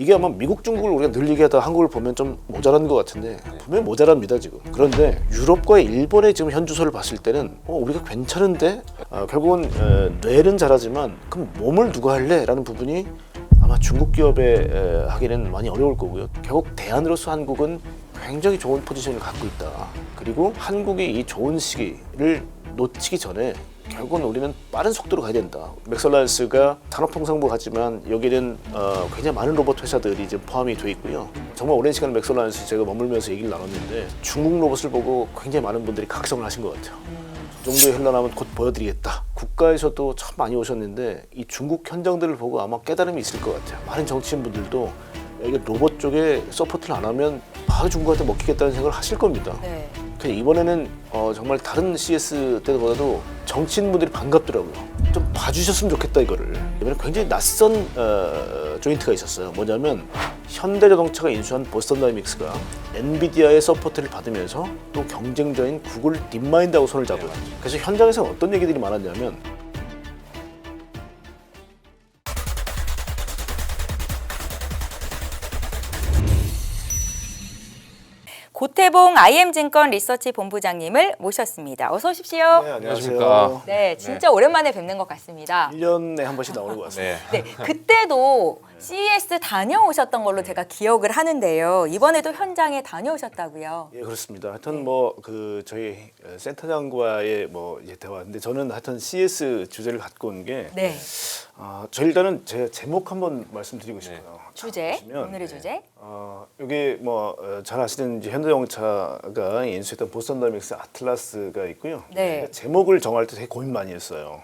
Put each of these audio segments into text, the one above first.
이게 아마 미국, 중국을 우리가 늘 얘기하다 한국을 보면 좀 모자란 것 같은데 분명히 모자랍니다 지금. 그런데 유럽과 일본의 지금 현 주소를 봤을 때는 우리가 괜찮은데 결국은 뇌는 잘하지만 그럼 몸을 누가 할래? 라는 부분이 아마 중국 기업에 하기는 많이 어려울 거고요. 결국 대안으로서 한국은 굉장히 좋은 포지션을 갖고 있다. 그리고 한국이 이 좋은 시기를 놓치기 전에 결국은 우리는 빠른 속도로 가야 된다. 맥설라이언스가 산업통상부 가지만 여기는 굉장히 많은 로봇 회사들이 지금 포함이 돼 있고요. 정말 오랜 시간 맥설라이언스 제가 머물면서 얘기를 나눴는데 중국 로봇을 보고 굉장히 많은 분들이 각성을 하신 것 같아요. 이 정도의 현란함은 곧 보여드리겠다. 국가에서도 참 많이 오셨는데 이 중국 현장들을 보고 아마 깨달음이 있을 것 같아요. 많은 정치인분들도 이게 로봇 쪽에 서포트를 안 하면 바로 중국한테 먹히겠다는 생각을 하실 겁니다. 네. 이번에는 정말 다른 CS 때보다도 정치인분들이 반갑더라고요. 좀 봐주셨으면 좋겠다 이거를. 이번에 굉장히 낯선 조인트가 있었어요. 뭐냐면 현대자동차가 인수한 보스턴 다이내믹스가 엔비디아의 서포트를 받으면서 또 경쟁자인 구글 딥마인드하고 손을 잡아요. 그래서 현장에서 어떤 얘기들이 많았냐면 고태봉 IM증권 리서치 본부장님을 모셨습니다. 어서 오십시오. 네, 안녕하십니까. 네, 진짜 오랜만에 뵙는 것 같습니다. 1년에 한 번씩 나오는 것 같습니다. 네. 네, 그때도 CES 다녀오셨던 걸로 제가 기억을 하는데요. 이번에도 현장에 다녀오셨다고요. 예, 그렇습니다. 하여튼 저희 센터장과의 이제 대화인데 저는 하여튼 CS 주제를 갖고 온 게 네, 저 일단은 제 제목 한번 말씀드리고 싶어요. 주제, 보시면, 오늘의 주제. 여기 잘 아시는 이제 현대자동차가 인수했던 보스턴 다이내믹스 아틀라스가 있고요. 네. 제목을 정할 때 되게 고민 많이 했어요.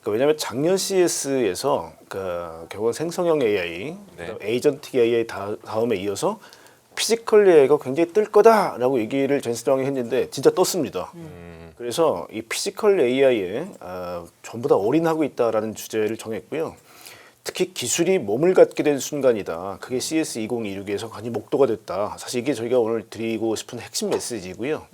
왜냐하면 작년 CS에서 결국은 생성형 AI, 그다음에 에이전틱 AI 다음에 이어서 피지컬 AI가 굉장히 뜰 거다라고 얘기를 전시장에 했는데 진짜 떴습니다. 그래서 이 피지컬 AI에 전부 다 올인하고 있다라는 주제를 정했고요. 특히 기술이 몸을 갖게 된 순간이다. 그게 CS 2026에서 많이 목도가 됐다. 사실 이게 저희가 오늘 드리고 싶은 핵심 메시지고요.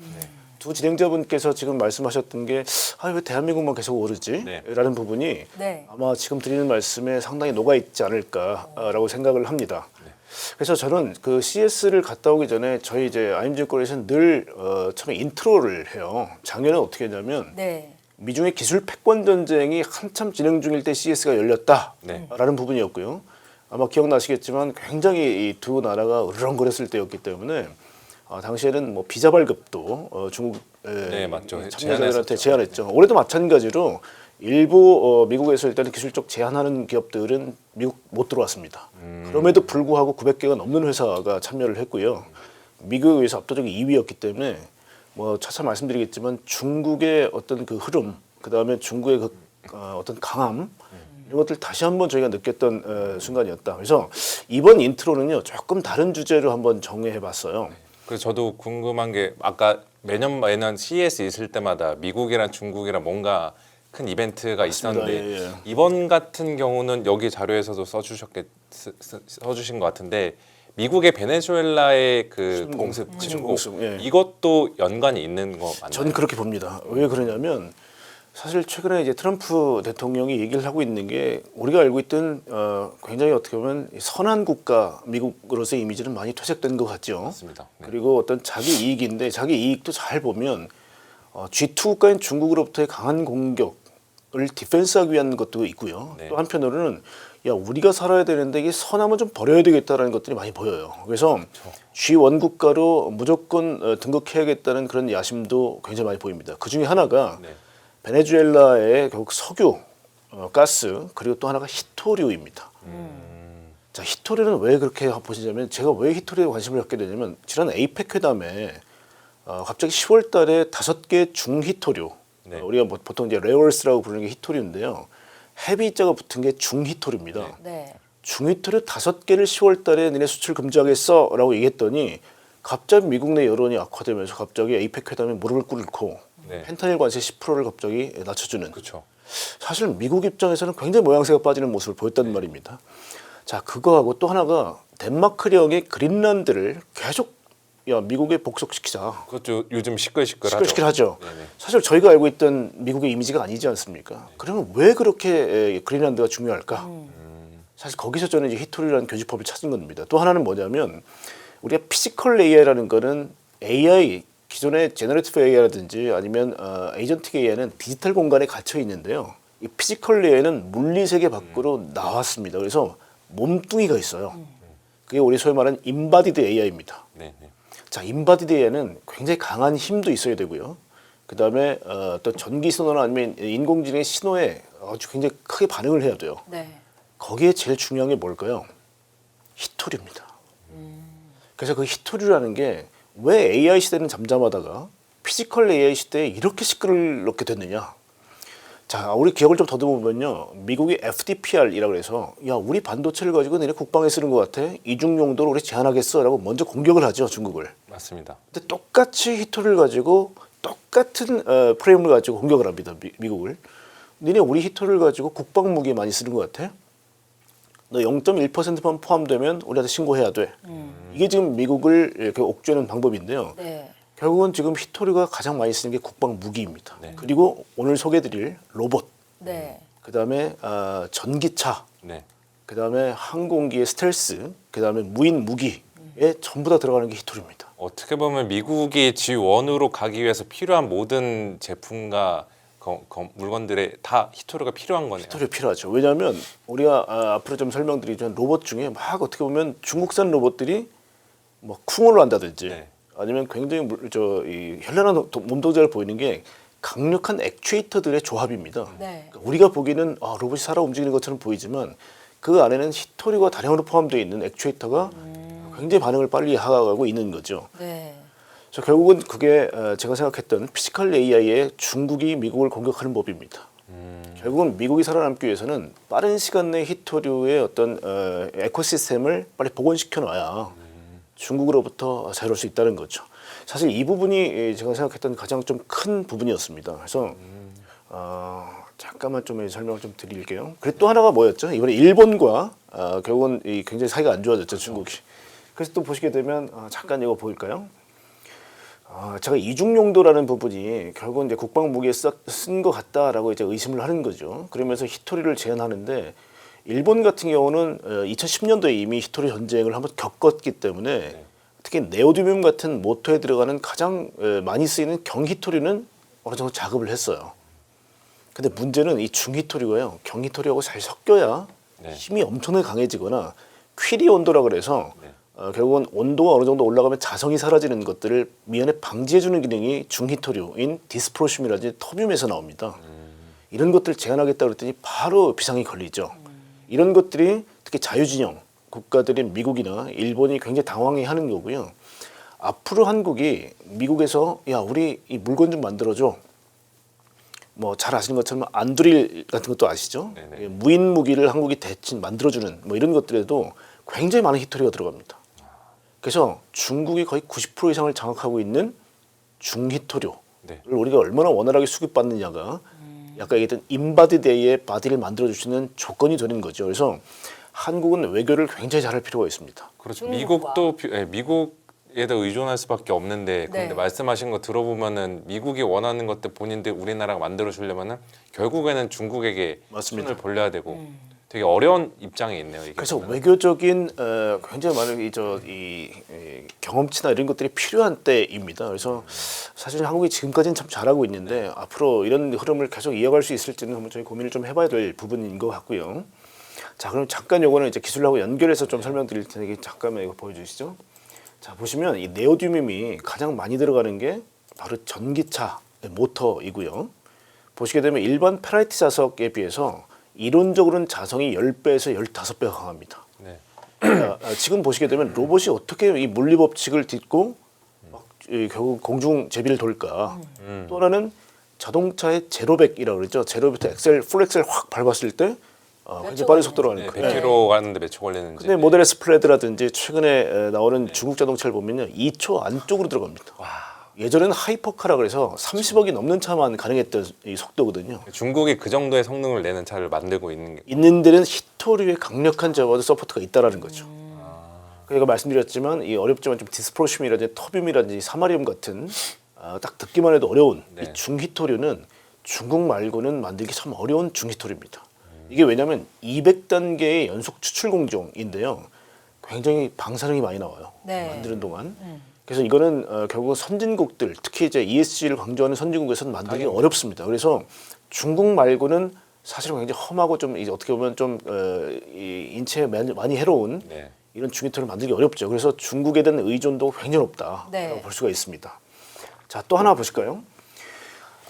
두 진행자분께서 지금 말씀하셨던 게 왜 대한민국만 계속 오르지? 라는 부분이 네. 아마 지금 드리는 말씀에 상당히 녹아있지 않을까라고 생각을 합니다. 그래서 저는 그 CS를 갔다 오기 전에 저희 이제 IM증권에서는 늘 처음에 인트로를 해요. 작년에 어떻게 했냐면 네. 미중의 기술 패권 전쟁이 한참 진행 중일 때 CS가 열렸다라는 부분이었고요. 아마 기억나시겠지만 굉장히 이 두 나라가 으르렁거렸을 때였기 때문에 당시에는 비자 발급도 중국 맞죠. 참여자들한테 제한했죠. 올해도 마찬가지로 일부 미국에서 일단 기술적 제한하는 기업들은 미국 못 들어왔습니다. 그럼에도 불구하고 900개가 넘는 회사가 참여를 했고요. 미국에 의해서 압도적인 2위였기 때문에 차차 말씀드리겠지만 중국의 어떤 그 흐름, 그 다음에 중국의 그 어떤 강함 이런 것들 다시 한번 저희가 느꼈던 순간이었다. 그래서 이번 인트로는요 조금 다른 주제로 한번 정해봤어요. 그래서 저도 궁금한 게 아까 매년 CES 있을 때마다 미국이랑 중국이랑 뭔가 큰 이벤트가 맞습니다. 있었는데 예. 이번 같은 경우는 여기 자료에서도 써주신 것 같은데 미국의 베네수엘라의 그 공습 침공 예. 이것도 연관이 있는 거 맞나요? 저는 그렇게 봅니다. 왜 그러냐면 사실 최근에 이제 트럼프 대통령이 얘기를 하고 있는 게 우리가 알고 있던 굉장히 어떻게 보면 선한 국가 미국으로서의 이미지는 많이 퇴색된 것 같죠. 맞습니다. 네. 그리고 어떤 자기 이익인데 자기 이익도 잘 보면 G2 국가인 중국으로부터의 강한 공격을 디펜스하기 위한 것도 있고요. 네. 또 한편으로는 우리가 살아야 되는데 이게 선함은 좀 버려야 되겠다라는 것들이 많이 보여요. 그래서 G1 국가로 무조건 등극해야겠다는 그런 야심도 굉장히 많이 보입니다. 그 중에 하나가 베네수엘라의 결국 석유, 가스 그리고 또 하나가 히토류입니다. 자, 히토류는 왜 그렇게 보시냐면 제가 왜 히토류에 관심을 갖게 되냐면 지난 에이펙 회담에 갑자기 10월 달에 5개 중히토류 우리가 보통 이제 레어얼스라고 부르는 게 히토류인데요. 헤비자가 붙은 게 중히토류입니다. 네. 중히토류 5개를 10월 달에 니네 수출 금지하겠어 라고 얘기했더니 갑자기 미국 내 여론이 악화되면서 갑자기 에이펙 회담에 무릎을 꿇고 펜타닐 관세 10%를 갑자기 낮춰주는. 그렇죠. 사실 미국 입장에서는 굉장히 모양새가 빠지는 모습을 보였단 말입니다. 자, 그거하고 또 하나가 덴마크령의 그린란드를 계속 미국에 복속시키자. 그것도 요즘 시끌시끌하죠. 시끌시끌하죠. 사실 저희가 알고 있던 미국의 이미지가 아니지 않습니까? 그러면 왜 그렇게 그린란드가 중요할까? 사실 거기서 저는 이제 히토리라는 교집합을 찾은 겁니다. 또 하나는 뭐냐면 우리가 피지컬 AI라는 거는 AI 기존의 제너레이티브 AI라든지 아니면 에이전틱 AI는 디지털 공간에 갇혀 있는데요. 이 피지컬 AI는 물리 세계 밖으로 나왔습니다. 그래서 몸뚱이가 있어요. 그게 우리 소위 말하는 인바디드 AI입니다. 네, 네. 자, 인바디드 AI는 굉장히 강한 힘도 있어야 되고요. 그 다음에 또 전기 신호나 아니면 인공지능의 신호에 아주 굉장히 크게 반응을 해야 돼요. 네. 거기에 제일 중요한 게 뭘까요? 히토리입니다. 그래서 그 히토리라는 게 왜 AI 시대는 잠잠하다가 피지컬 AI 시대에 이렇게 시끄럽게 됐느냐? 자, 우리 기억을 좀 더듬어 보면요, 미국이 FDPR이라고 해서 야, 우리 반도체를 가지고 너네 국방에 쓰는 것 같아. 이중 용도로 우리 제한하겠어라고 먼저 공격을 하죠, 중국을. 맞습니다. 근데 똑같이 히토리를 가지고 똑같은 프레임을 가지고 공격을 합니다, 미국을. 너네 우리 히토리를 가지고 국방 무기에 많이 쓰는 것 같아. 너 0.1%만 포함되면 우리한테 신고해야 돼. 이게 지금 미국을 이렇게 옥죄는 방법인데요. 네. 결국은 지금 히토리가 가장 많이 쓰는 게 국방 무기입니다. 네. 그리고 오늘 소개해드릴 로봇, 네. 그다음에 전기차, 네. 그다음에 항공기의 스텔스, 그다음에 무인 무기에 전부 다 들어가는 게 히토리입니다. 어떻게 보면 미국이 G1으로 가기 위해서 필요한 모든 제품과 물건들에 다 히토리가 필요한 거네요. 히토리 필요하죠. 왜냐하면 우리가 앞으로 좀 설명드리지만 로봇 중에 막 어떻게 보면 중국산 로봇들이 뭐 쿵어를 한다든지 네. 아니면 굉장히 이 현란한 몸동작을 보이는 게 강력한 액추에이터들의 조합입니다. 네. 그러니까 우리가 보기에는 로봇이 살아 움직이는 것처럼 보이지만 그 안에는 히토리가 다량으로 포함되어 있는 액추에이터가 굉장히 반응을 빨리 하고 있는 거죠. 네. 그래서 결국은 그게 제가 생각했던 피지컬 AI의 중국이 미국을 공격하는 법입니다. 결국은 미국이 살아남기 위해서는 빠른 시간 내에 히토류의 어떤 에코시스템을 빨리 복원시켜 놔야 중국으로부터 자유로울 수 있다는 거죠. 사실 이 부분이 제가 생각했던 가장 좀 큰 부분이었습니다. 그래서 잠깐만 좀 설명을 좀 드릴게요. 그리고 또 하나가 뭐였죠? 이번에 일본과 결국은 굉장히 사이가 안 좋아졌죠, 중국이. 그래서 또 보시게 되면 잠깐 이거 보일까요? 제가 이중 용도라는 부분이 결국은 이제 국방 무기에 쓴 것 같다라고 이제 의심을 하는 거죠. 그러면서 히토리를 제한하는데 일본 같은 경우는 2010년도에 이미 히토리 전쟁을 한번 겪었기 때문에 특히 네오디뮴 같은 모터에 들어가는 가장 많이 쓰이는 경히토리는 어느 정도 작업을 했어요. 근데 문제는 이 중히토리가요, 경히토리하고 잘 섞여야 네. 힘이 엄청나게 강해지거나 퀴리 온도라 그래서 결국은 온도가 어느 정도 올라가면 자성이 사라지는 것들을 미연에 방지해주는 기능이 중히토류인 디스프로슘이라든지 터뷴에서 나옵니다. 이런 것들을 제한하겠다 그랬더니 바로 비상이 걸리죠. 이런 것들이 특히 자유진영 국가들인 미국이나 일본이 굉장히 당황해하는 거고요. 앞으로 한국이 미국에서 야, 우리 이 물건 좀 만들어줘. 뭐 잘 아시는 것처럼 안드릴 같은 것도 아시죠? 네네. 무인 무기를 한국이 대신 만들어주는 뭐 이런 것들에도 굉장히 많은 히토리가 들어갑니다. 그래서 중국이 거의 90% 이상을 장악하고 있는 중히토류를 네. 우리가 얼마나 원활하게 수급받느냐가 약간 얘기했던 인바디데이의 바디를 만들어주시는 조건이 되는 거죠. 그래서 한국은 외교를 굉장히 잘할 필요가 있습니다. 그렇죠. 중국과. 미국에다 의존할 수밖에 없는데 그런데 네. 말씀하신 거 들어보면은 미국이 원하는 것들 본인들 우리나라가 만들어 주려면은 결국에는 중국에게 맞습니다. 손을 벌려야 되고 되게 어려운 입장에 있네요. 이게 그래서 보면은. 외교적인 굉장히 많은 이 경험치나 이런 것들이 필요한 때입니다. 그래서 사실 한국이 지금까지는 참 잘하고 있는데 앞으로 이런 흐름을 계속 이어갈 수 있을지는 한번 저희 고민을 좀 해봐야 될 부분인 것 같고요. 자, 그럼 잠깐 요거는 이제 기술하고 연결해서 좀 설명드릴 테니 잠깐만 이거 보여주시죠. 자, 보시면 이 네오디뮴이 가장 많이 들어가는 게 바로 전기차 모터이고요. 보시게 되면 일반 페라이트 자석에 비해서 이론적으로는 자성이 10배에서 15배가 강합니다. 네. 지금 보시게 되면 로봇이 어떻게 이 물리 법칙을 딛고 결국 공중 제비를 돌까? 또 하나는 자동차의 제로백이라고 그러죠. 제로부터 엑셀, 풀 엑셀 확 밟았을 때 굉장히 빠른 속도로 가는 네, 거예요. 100km 가는데 몇 초 걸리는지. 근데 모델 S 플레드라든지 최근에 나오는 중국 자동차를 보면요, 2초 안쪽으로 들어갑니다. 예전에는 하이퍼카라 그래서 30억이 넘는 차만 가능했던 이 속도거든요. 중국이 그 정도의 성능을 내는 차를 만들고 있는 게 있는 데는 히토류의 강력한 저거도 서포트가 있다라는 거죠. 그러니까 말씀드렸지만 이 어렵지만 좀 디스프로슘이라든지 터뷴이라든지 사마리움 같은 딱 듣기만 해도 어려운 네. 이 중히토류는 중국 말고는 만들기 참 어려운 중히토류입니다. 이게 왜냐하면 200단계의 연속 추출 공정인데요. 굉장히 방사능이 많이 나와요. 네. 만드는 동안. 그래서 이거는 결국 선진국들, 특히 이제 ESG를 강조하는 선진국에서는 만들기 어렵습니다. 그래서 중국 말고는 사실은 굉장히 험하고 좀 이제 어떻게 보면 좀 이 인체에 많이 해로운 네. 이런 중기토를 만들기 어렵죠. 그래서 중국에 대한 의존도가 굉장히 높다라고 네. 볼 수가 있습니다. 자, 또 하나 보실까요?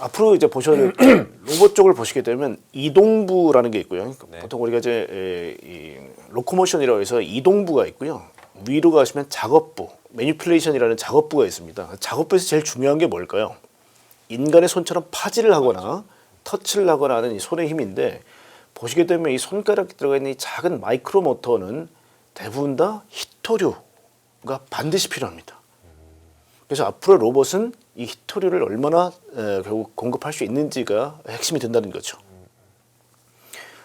앞으로 이제 보셔야 될 로봇 쪽을 보시게 되면 이동부라는 게 있고요. 네. 보통 우리가 이제 이 로코모션이라고 해서 이동부가 있고요. 위로 가시면 작업부, 매니플레이션이라는 작업부가 있습니다. 작업부에서 제일 중요한 게 뭘까요? 인간의 손처럼 파지를 하거나 터치를 하거나 하는 이 손의 힘인데 보시게 되면 이 손가락에 들어가 있는 이 작은 마이크로 모터는 대부분 다 히토류가 반드시 필요합니다. 그래서 앞으로 로봇은 이 히토류를 얼마나 결국 공급할 수 있는지가 핵심이 된다는 거죠.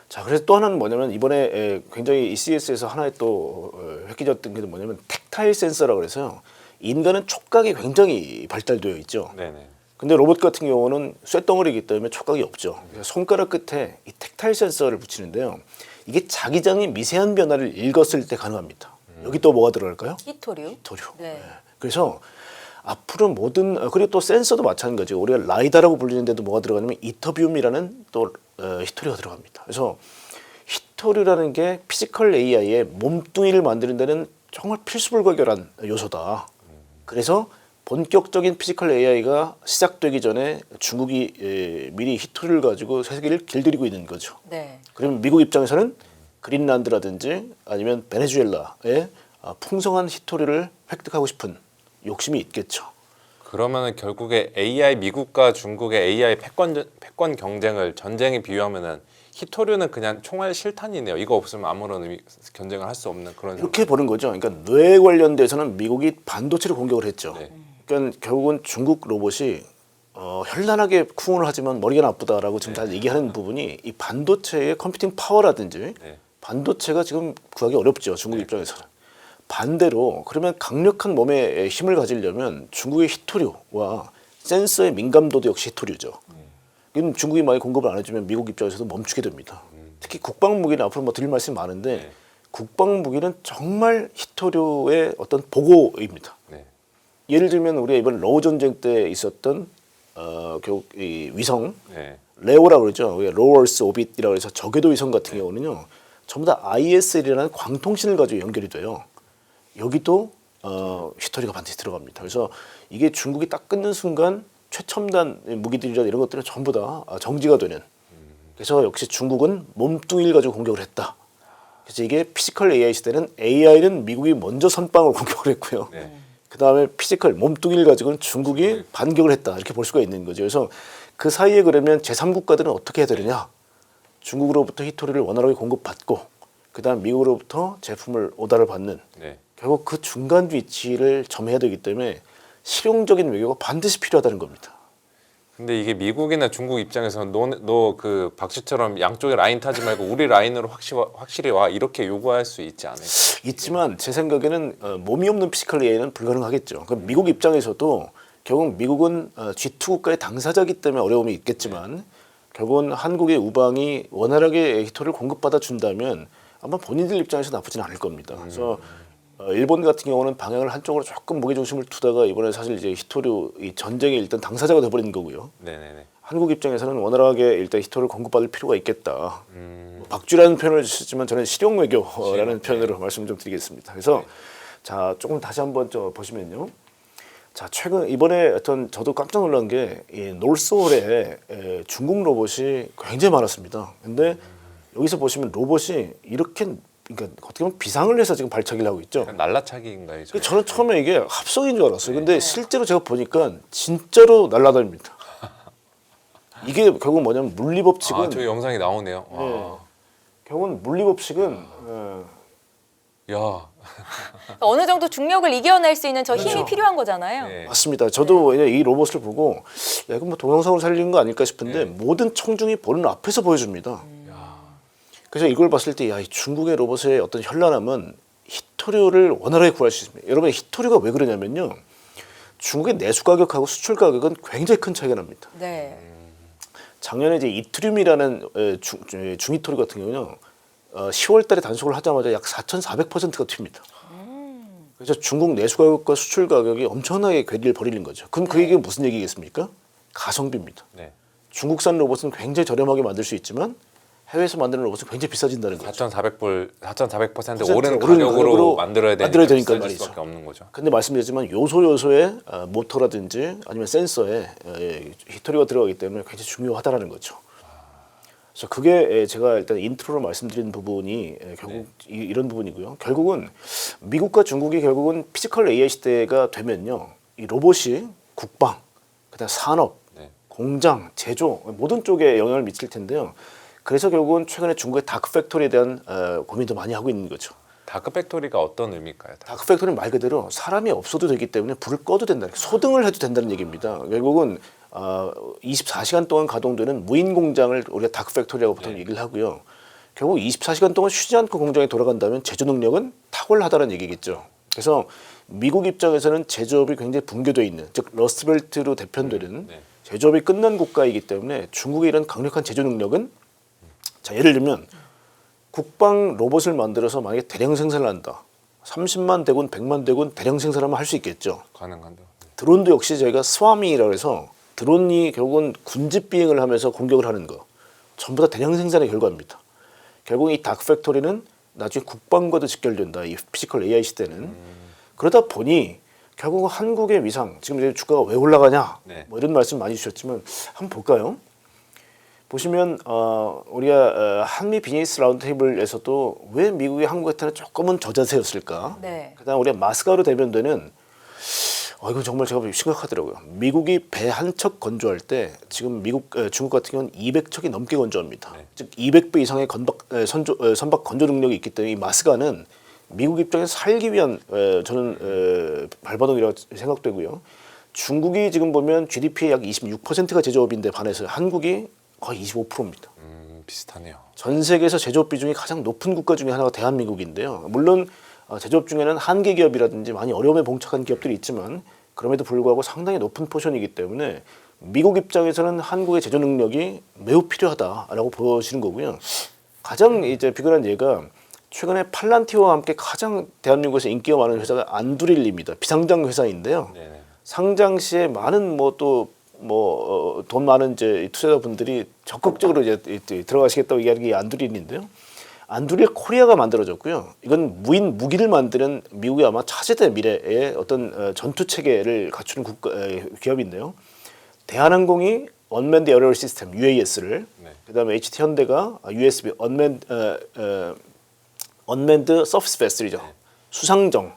자, 그래서 또 하나는 뭐냐면 이번에 굉장히 이 CES에서 하나의 또 획기적인 게 뭐냐면 텍타일 센서라고 그래서요. 인간은 촉각이 굉장히 발달되어 있죠. 네네. 근데 로봇 같은 경우는 쇳덩어리이기 때문에 촉각이 없죠. 그래서 손가락 끝에 이 텍타일 센서를 붙이는데요. 이게 자기장의 미세한 변화를 읽었을 때 가능합니다. 여기 또 뭐가 들어갈까요? 히토류. 히토류. 네. 그래서 앞으로 모든 그리고 또 센서도 마찬가지고 우리가 라이다라고 불리는데도 뭐가 들어가냐면 이터비움이라는 또 히토류가 들어갑니다. 그래서 히토류라는 게 피지컬 AI의 몸뚱이를 만드는 데는 정말 필수불가결한 요소다. 그래서 본격적인 피지컬 AI가 시작되기 전에 중국이 미리 히토류를 가지고 세계를 길들이고 있는 거죠. 네. 그러면 미국 입장에서는 그린란드라든지 아니면 베네수엘라의 풍성한 히토류를 획득하고 싶은 욕심이 있겠죠. 그러면은 결국에 AI 미국과 중국의 AI 패권 경쟁을 전쟁에 비유하면은 히토류는 그냥 총알 실탄이네요. 이거 없으면 아무런 경쟁을 할 수 없는 그런. 이렇게 보는 거죠. 그러니까 뇌 관련돼서는 미국이 반도체를 공격을 했죠. 네. 그러니까 결국은 중국 로봇이 현란하게 쿵을 하지만 머리가 나쁘다라고 지금 다 얘기하는 부분이 이 반도체의 컴퓨팅 파워라든지 네. 반도체가 지금 구하기 어렵죠. 중국 입장에서는. 반대로 그러면 강력한 몸에 힘을 가지려면 중국의 히토류와 센서의 민감도도 역시 히토류죠. 그럼 중국이 많이 공급을 안 해주면 미국 입장에서도 멈추게 됩니다. 특히 국방 무기는 앞으로 뭐 드릴 말씀이 많은데 네. 국방 무기는 정말 히토류의 어떤 보고입니다. 네. 예를 들면 우리가 이번 러우 전쟁 때 있었던 결국 이 위성 네. 레오라고 그러죠. 로우 얼스 오빗이라고 해서 저궤도 위성 같은 경우는요. 전부 다 ISL이라는 광통신을 가지고 연결이 돼요. 여기도 히토리가 반드시 들어갑니다. 그래서 이게 중국이 딱 끊는 순간 최첨단 무기들이나 이런 것들은 전부 다 정지가 되는. 그래서 역시 중국은 몸뚱이를 가지고 공격을 했다. 그래서 이게 피지컬 AI 시대는 AI는 미국이 먼저 선빵으로 공격을 했고요. 네. 그 다음에 피지컬 몸뚱이를 가지고는 중국이 반격을 했다. 이렇게 볼 수가 있는 거죠. 그래서 그 사이에 그러면 제3국가들은 어떻게 해야 되느냐. 중국으로부터 히토리를 원활하게 공급받고 그 다음 미국으로부터 제품을 오다를 받는 네. 결국 그 중간 위치를 점해야 되기 때문에 실용적인 외교가 반드시 필요하다는 겁니다. 근데 이게 미국이나 중국 입장에서는 너 그 박쥐처럼 양쪽에 라인 타지 말고 우리 라인으로 확실히 와 이렇게 요구할 수 있지 않을까? 있지만 제 생각에는 몸이 없는 피지컬 AI는 불가능하겠죠. 그럼 미국 입장에서도 결국 미국은 G2 국가의 당사자이기 때문에 어려움이 있겠지만 결국은 한국의 우방이 원활하게 히토를 공급받아 준다면 아마 본인들 입장에서 나쁘진 않을 겁니다. 그래서 일본 같은 경우는 방향을 한쪽으로 조금 무게 중심을 두다가 이번에 사실 이제 히토류 이 전쟁의 일단 당사자가 돼버린 거고요. 네네네. 한국 입장에서는 원활하게 일단 히토를 공급받을 필요가 있겠다. 박쥐라는 표현을 주셨지만 저는 실용 외교라는 표현으로 말씀 좀 드리겠습니다. 그래서 자 조금 다시 한번 보시면요. 자 최근 이번에 어떤 저도 깜짝 놀란 게 이 놀스홀에 중국 로봇이 굉장히 많았습니다. 근데 여기서 보시면 로봇이 이렇게 그러니까 어떻게 보면 비상을 해서 지금 발차기를 하고 있죠. 날라차기인가요? 저는 처음에 이게 합성인 줄 알았어요. 근데 실제로 제가 보니까 진짜로 날아다닙니다. 이게 결국 뭐냐면 물리법칙은 저 영상이 나오네요. 와. 결국은 물리법칙은 야. 어느 정도 중력을 이겨낼 수 있는 저 힘이 그렇죠. 필요한 거잖아요. 네. 맞습니다. 저도 이 로봇을 보고 야, 이거 뭐 동영상으로 살리는 거 아닐까 싶은데 모든 청중이 보는 앞에서 보여줍니다. 그래서 이걸 봤을 때 야, 이 중국의 로봇의 어떤 현란함은 히토류를 원활하게 구할 수 있습니다. 여러분 히토류가 왜 그러냐면요. 중국의 내수 가격하고 수출 가격은 굉장히 큰 차이가 납니다. 네. 작년에 이제 이트리움이라는 중위토리 같은 경우는 10월달에 단속을 하자마자 약 4,400%가 튑니다. 그래서 중국 내수 가격과 수출 가격이 엄청나게 괴리를 벌이는 거죠. 그럼 그 얘기가 무슨 얘기겠습니까? 가성비입니다. 네. 중국산 로봇은 굉장히 저렴하게 만들 수 있지만 해외에서 만드는 로봇은 굉장히 비싸진다는 거죠. 4,400% 오른 오른 가격으로 가격으로 만들어야 만들어야 되니까 비쌀 말이죠. 수밖에 없는 거죠. 근데 말씀드렸지만 요소의 모터라든지 아니면 센서에 히토리가 들어가기 때문에 굉장히 중요하다라는 거죠. 그래서 그게 제가 일단 인트로로 말씀드린 부분이 결국 이런 부분이고요. 결국은 미국과 중국이 결국은 피지컬 AI 시대가 되면요, 이 로봇이 국방, 그다음 산업, 네. 공장, 제조 모든 쪽에 영향을 미칠 텐데요. 그래서 결국은 최근에 중국의 다크 팩토리에 대한 고민도 많이 하고 있는 거죠. 다크 팩토리가 어떤 의미일까요? 다크 팩토리는 말 그대로 사람이 없어도 되기 때문에 불을 꺼도 된다, 소등을 해도 된다는 얘기입니다. 결국은 24시간 동안 가동되는 무인 공장을 우리가 다크 팩토리라고 보통 얘기를 하고요. 결국 24시간 동안 쉬지 않고 공장이 돌아간다면 제조 능력은 탁월하다는 얘기겠죠. 그래서 미국 입장에서는 제조업이 굉장히 붕괴되어 있는, 즉 러스트벨트로 대표되는 제조업이 끝난 국가이기 때문에 중국의 이런 강력한 제조 능력은, 자 예를 들면 국방 로봇을 만들어서 만약에 대량 생산을 한다. 30만 대군, 100만 대군 대량 생산하면 할 수 있겠죠. 가능한데. 드론도 역시 저희가 스와밍이라고 해서 드론이 결국은 군집 비행을 하면서 공격을 하는 거, 전부 다 대량 생산의 결과입니다. 결국 이 다크 팩토리는 나중에 국방과도 직결된다. 이 피지컬 AI 시대는. 그러다 보니 결국 한국의 위상, 지금 이제 주가가 왜 올라가냐, 네. 뭐 이런 말씀 많이 주셨지만 한번 볼까요? 보시면 우리가 한미 비즈니스 라운드 테이블에서도 왜 미국이 한국한테는 조금은 저자세였을까? 네. 그다음 우리가 마스가로 대변되는 이건 정말 제가 심각하더라고요. 미국이 배 한 척 건조할 때 지금 중국 같은 경우는 200척이 넘게 건조합니다. 네. 즉 200배 이상의 선박 건조 능력이 있기 때문에 이 마스가는 미국 입장에서 살기 위한 저는 발버둥이라고 생각되고요. 중국이 지금 보면 GDP의 약 26%가 제조업인데 반해서 한국이 거의 25%입니다. 비슷하네요. 전 세계에서 제조업 비중이 가장 높은 국가 중에 하나가 대한민국인데요. 물론 제조업 중에는 한계 기업이라든지 많이 어려움에 봉착한 기업들이 있지만 그럼에도 불구하고 상당히 높은 포션이기 때문에 미국 입장에서는 한국의 제조 능력이 매우 필요하다라고 보시는 거고요. 가장 이제 비근한 예가 최근에 팔란티오와 함께 가장 대한민국에서 인기가 많은 회사가 안두릴입니다. 비상장 회사인데요. 네네. 상장 시에 많은 돈 많은 이제 투자자분들이 적극적으로 이제 들어가시겠다고 얘기하는 게 안두릴인데요. 안두릴 코리아가 만들어졌고요. 이건 무인 무기를 만드는 미국의 아마 차세대 미래의 어떤 전투 체계를 갖추는 기업인데요. 대한항공이 언맨드 에어리얼 시스템 UAS를, 네. 그다음에 HT 현대가 USB 언맨드 서피스 베슬이죠. 수상정.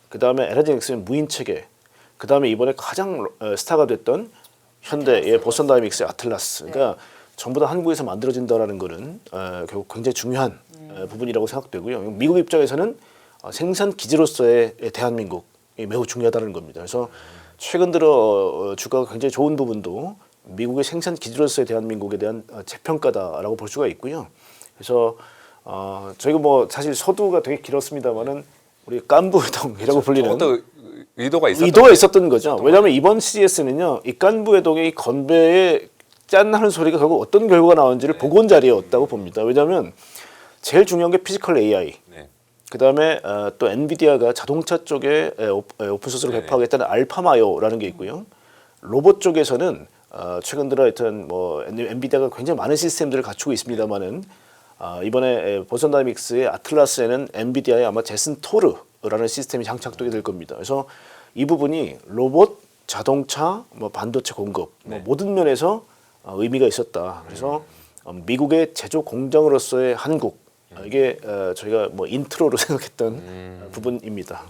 그다음에 LH엑스는 무인 체계. 그다음에 이번에 가장 스타가 됐던 현대의 보스턴 다이내믹스의 아틀라스. 그러니까 전부 다 한국에서 만들어진다라는 거는 결국 굉장히 중요한 부분이라고 생각되고요. 미국 입장에서는 생산 기지로서의 대한민국이 매우 중요하다는 겁니다. 그래서 최근 들어 주가가 굉장히 좋은 부분도 미국의 생산 기지로서의 대한민국에 대한 재평가다라고 볼 수가 있고요. 그래서 저희가 사실 서두가 되게 길었습니다만은 우리 깐부회동이라고 불리는 어떤 의도가 있었던 거죠. 왜냐하면 이번 CES는요, 이 깐부회동의 이 건배의 짠 하는 소리가 결국 어떤 결과가 나오는지를 보고 온 자리였다고 봅니다. 왜냐하면 제일 중요한 게 피지컬 AI. 네. 그다음에 또 엔비디아가 자동차 쪽에 오픈소스로 배포하겠다는 알파마요라는 게 있고요. 로봇 쪽에서는 최근 들어 하여튼 엔비디아가 굉장히 많은 시스템들을 갖추고 있습니다만은 이번에 보스턴 다이내믹스의 아틀라스에는 엔비디아의 아마 제슨 토르라는 시스템이 장착되게 될 겁니다. 그래서 이 부분이 로봇, 자동차, 반도체 공급 모든 면에서 의미가 있었다. 그래서 미국의 제조 공장으로서의 한국, 이게 저희가 인트로로 생각했던 부분입니다.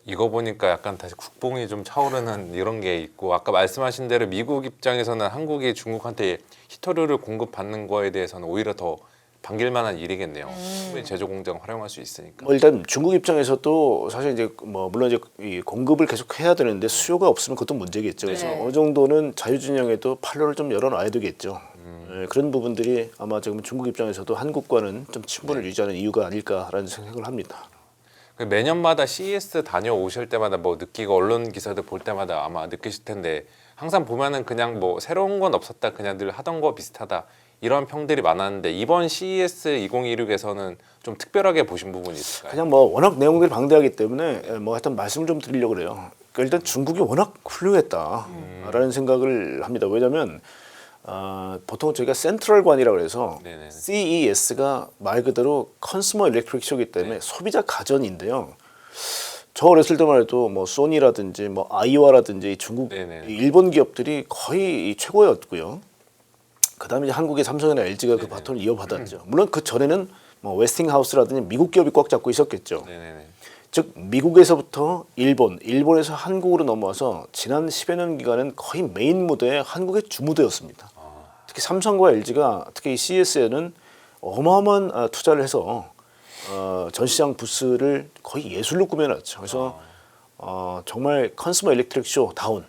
이거 보니까 약간 다시 국뽕이 좀 차오르는 이런 게 있고, 아까 말씀하신 대로 미국 입장에서는 한국이 중국한테 히토류를 공급받는 거에 대해서는 오히려 더 반길 만한 일이겠네요. 충분히 제조 공장 활용할 수 있으니까. 일단 중국 입장에서도 사실 이제 물론 이제 이 공급을 계속 해야 되는데 수요가 없으면 그것도 문제겠죠. 그래서 네. 어느 정도는 자유진영에도 판로를 좀 열어놔야 되겠죠. 그런 부분들이 아마 지금 중국 입장에서도 한국과는 좀 친분을 유지하는 이유가 아닐까라는 생각을 합니다. 매년마다 CES 다녀오실 때마다 느끼고 언론 기사들 볼 때마다 아마 느끼실 텐데, 항상 보면은 그냥 뭐 새로운 건 없었다, 그냥 늘 하던 거 비슷하다 이런 평들이 많았는데 이번 CES 2026에서는 좀 특별하게 보신 부분이 있을까요? 그냥 뭐 워낙 내용들이 방대하기 때문에 뭐 하여튼 말씀을 좀 드리려고 그래요. 그러니까 일단 중국이 워낙 훌륭했다라는 생각을 합니다. 왜냐하면 보통 저희가 센트럴관이라고 해서 네네네. CES가 말 그대로 컨슈머 일렉트릭 쇼이기 때문에 소비자 가전인데요. 저 어렸을 때만 해도 뭐 소니라든지 뭐 아이와라든지 중국, 네네. 일본 기업들이 거의 최고였고요. 그다음에 이제 한국의 삼성이나 LG가 그 바톤을 이어받았죠. 물론 그 전에는 뭐 웨스팅하우스라든지 미국 기업이 꽉 잡고 있었겠죠. 네네네. 즉 미국에서부터 일본에서 한국으로 넘어와서 지난 10여 년 기간은 거의 메인 무대에 한국의 주무대였습니다. 특히 삼성과 LG가 특히 이 CES에는 어마어마한 투자를 해서 전시장 부스를 거의 예술로 꾸며놨죠. 그래서 정말 컨슈머 일렉트릭 쇼 다운.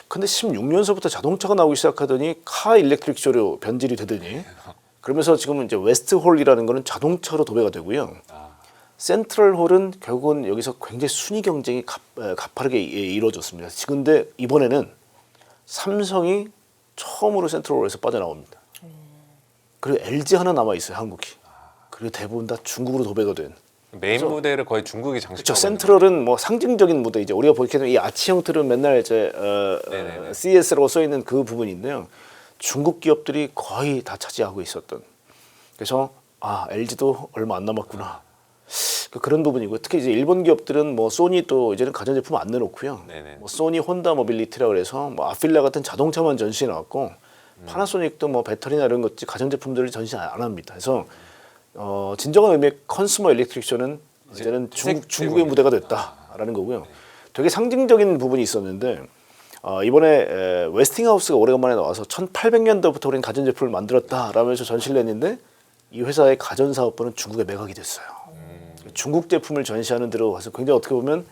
근데 16년서부터 자동차가 나오기 시작하더니 카 일렉트릭 쇼로 변질이 되더니 그러면서 지금은 이제 웨스트홀이라는 거는 자동차로 도배가 되고요. 센트럴홀은 결국은 여기서 굉장히 순위 경쟁이 가파르게 이루어졌습니다. 근데 이번에는 삼성이 처음으로 센트럴홀에서 빠져나옵니다. 그리고 LG 하나 남아 있어요, 한국이. 그리고 대부분 다 중국으로 도배가 된. 메인 무대를 거의 중국이 장식하고 그렇죠. 센트럴은 뭐 상징적인 무대 이제 우리가 보게 되면 이 아치 형틀은 맨날 이제 네네네. CES라고 써 있는 그 부분인데요. 중국 기업들이 거의 다 차지하고 있었던. 그래서 LG도 얼마 안 남았구나. 그런 부분이고 특히 이제 일본 기업들은 뭐 소니도 이제는 가전제품 안 내놓고요. 네네. 뭐 소니 혼다 모빌리티라고 그래서 뭐 아필라 같은 자동차만 전시해 나왔고 파나소닉도 뭐 배터리나 이런 것들 가전제품들을 전시 안 합니다. 그래서 진정한 의미의 컨슈머 일렉트릭 쇼는 이제는 중국의 무대가 됐다라는 거고요. 되게 상징적인 부분이 있었는데 이번에 웨스팅하우스가 오래간만에 나와서 1800년도부터 우리는 가전제품을 만들었다라면서 전시를 했는데 이 회사의 가전사업부는 중국에 매각이 됐어요. 중국 제품을 전시하는 데로 가서 굉장히 어떻게 보면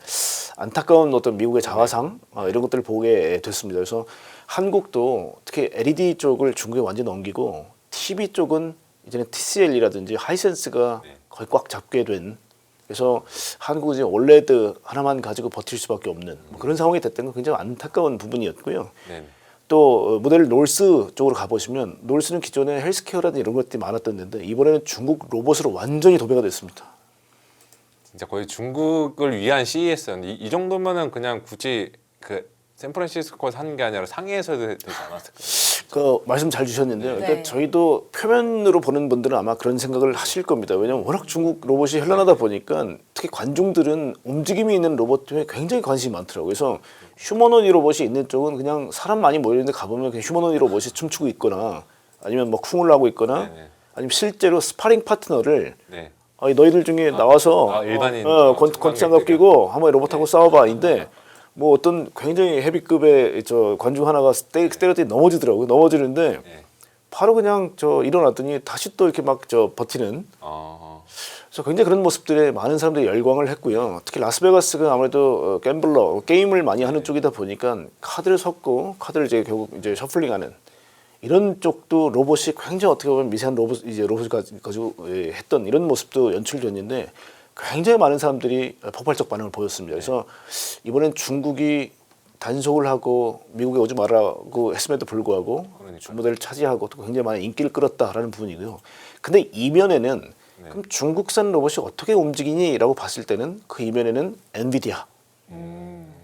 안타까운 어떤 미국의 자화상 이런 것들을 보게 됐습니다. 그래서 한국도 특히 LED 쪽을 중국에 완전히 넘기고 TV 쪽은 이제는 TCL이라든지 하이센스가 거의 꽉 잡게 된 그래서 한국은 이제 올레드 하나만 가지고 버틸 수밖에 없는 뭐 그런 상황이 됐던 건 굉장히 안타까운 부분이었고요. 네네. 또 모델 놀스 쪽으로 가보시면 놀스는 기존에 헬스케어라든지 이런 것들이 많았던 데인데 이번에는 중국 로봇으로 완전히 도배가 됐습니다. 진짜 거의 중국을 위한 CES였는데 이 정도면은 그냥 굳이 그 샌프란시스코에서 하는 게 아니라 상해에서 되지 않았을까요? 그 말씀 잘 주셨는데요. 네. 그러니까 저희도 표면으로 보는 분들은 아마 그런 생각을 하실 겁니다. 왜냐하면 워낙 중국 로봇이 현란하다 보니까 특히 관중들은 움직임이 있는 로봇에 굉장히 관심이 많더라고요. 그래서 휴머노디 로봇이 있는 쪽은 그냥 사람 많이 모이는데 가보면 그냥 휴머노디 로봇이 춤추고 있거나 아니면 뭐 쿵을 하고 있거나 네네. 아니면 실제로 스파링 파트너를 네. 너희들 중에 나와서 일반인 권총장갑 끼고 한번 로봇하고 싸워봐인데 뭐 어떤 굉장히 헤비급의 저 관중 하나가 때렸더니 넘어지더라고요. 넘어지는데 네. 바로 그냥 일어났더니 다시 또 이렇게 막 버티는. 그래서 굉장히 그런 모습들에 많은 사람들이 열광을 했고요. 특히 라스베가스가 아무래도 갬블러 게임을 많이 하는 쪽이다 보니까 카드를 섞고 카드를 이제 결국 이제 셔플링하는 이런 쪽도 로봇이 굉장히 어떻게 보면 미세한 로봇을 가지고 했던 이런 모습도 연출됐는데 굉장히 많은 사람들이 폭발적 반응을 보였습니다. 그래서 이번엔 중국이 단속을 하고 미국에 오지 말라고 했음에도 불구하고 주무대를 차지하고 또 굉장히 많은 인기를 끌었다라는 부분이고요. 근데 이면에는 그럼 중국산 로봇이 어떻게 움직이니라고 봤을 때는 그 이면에는 엔비디아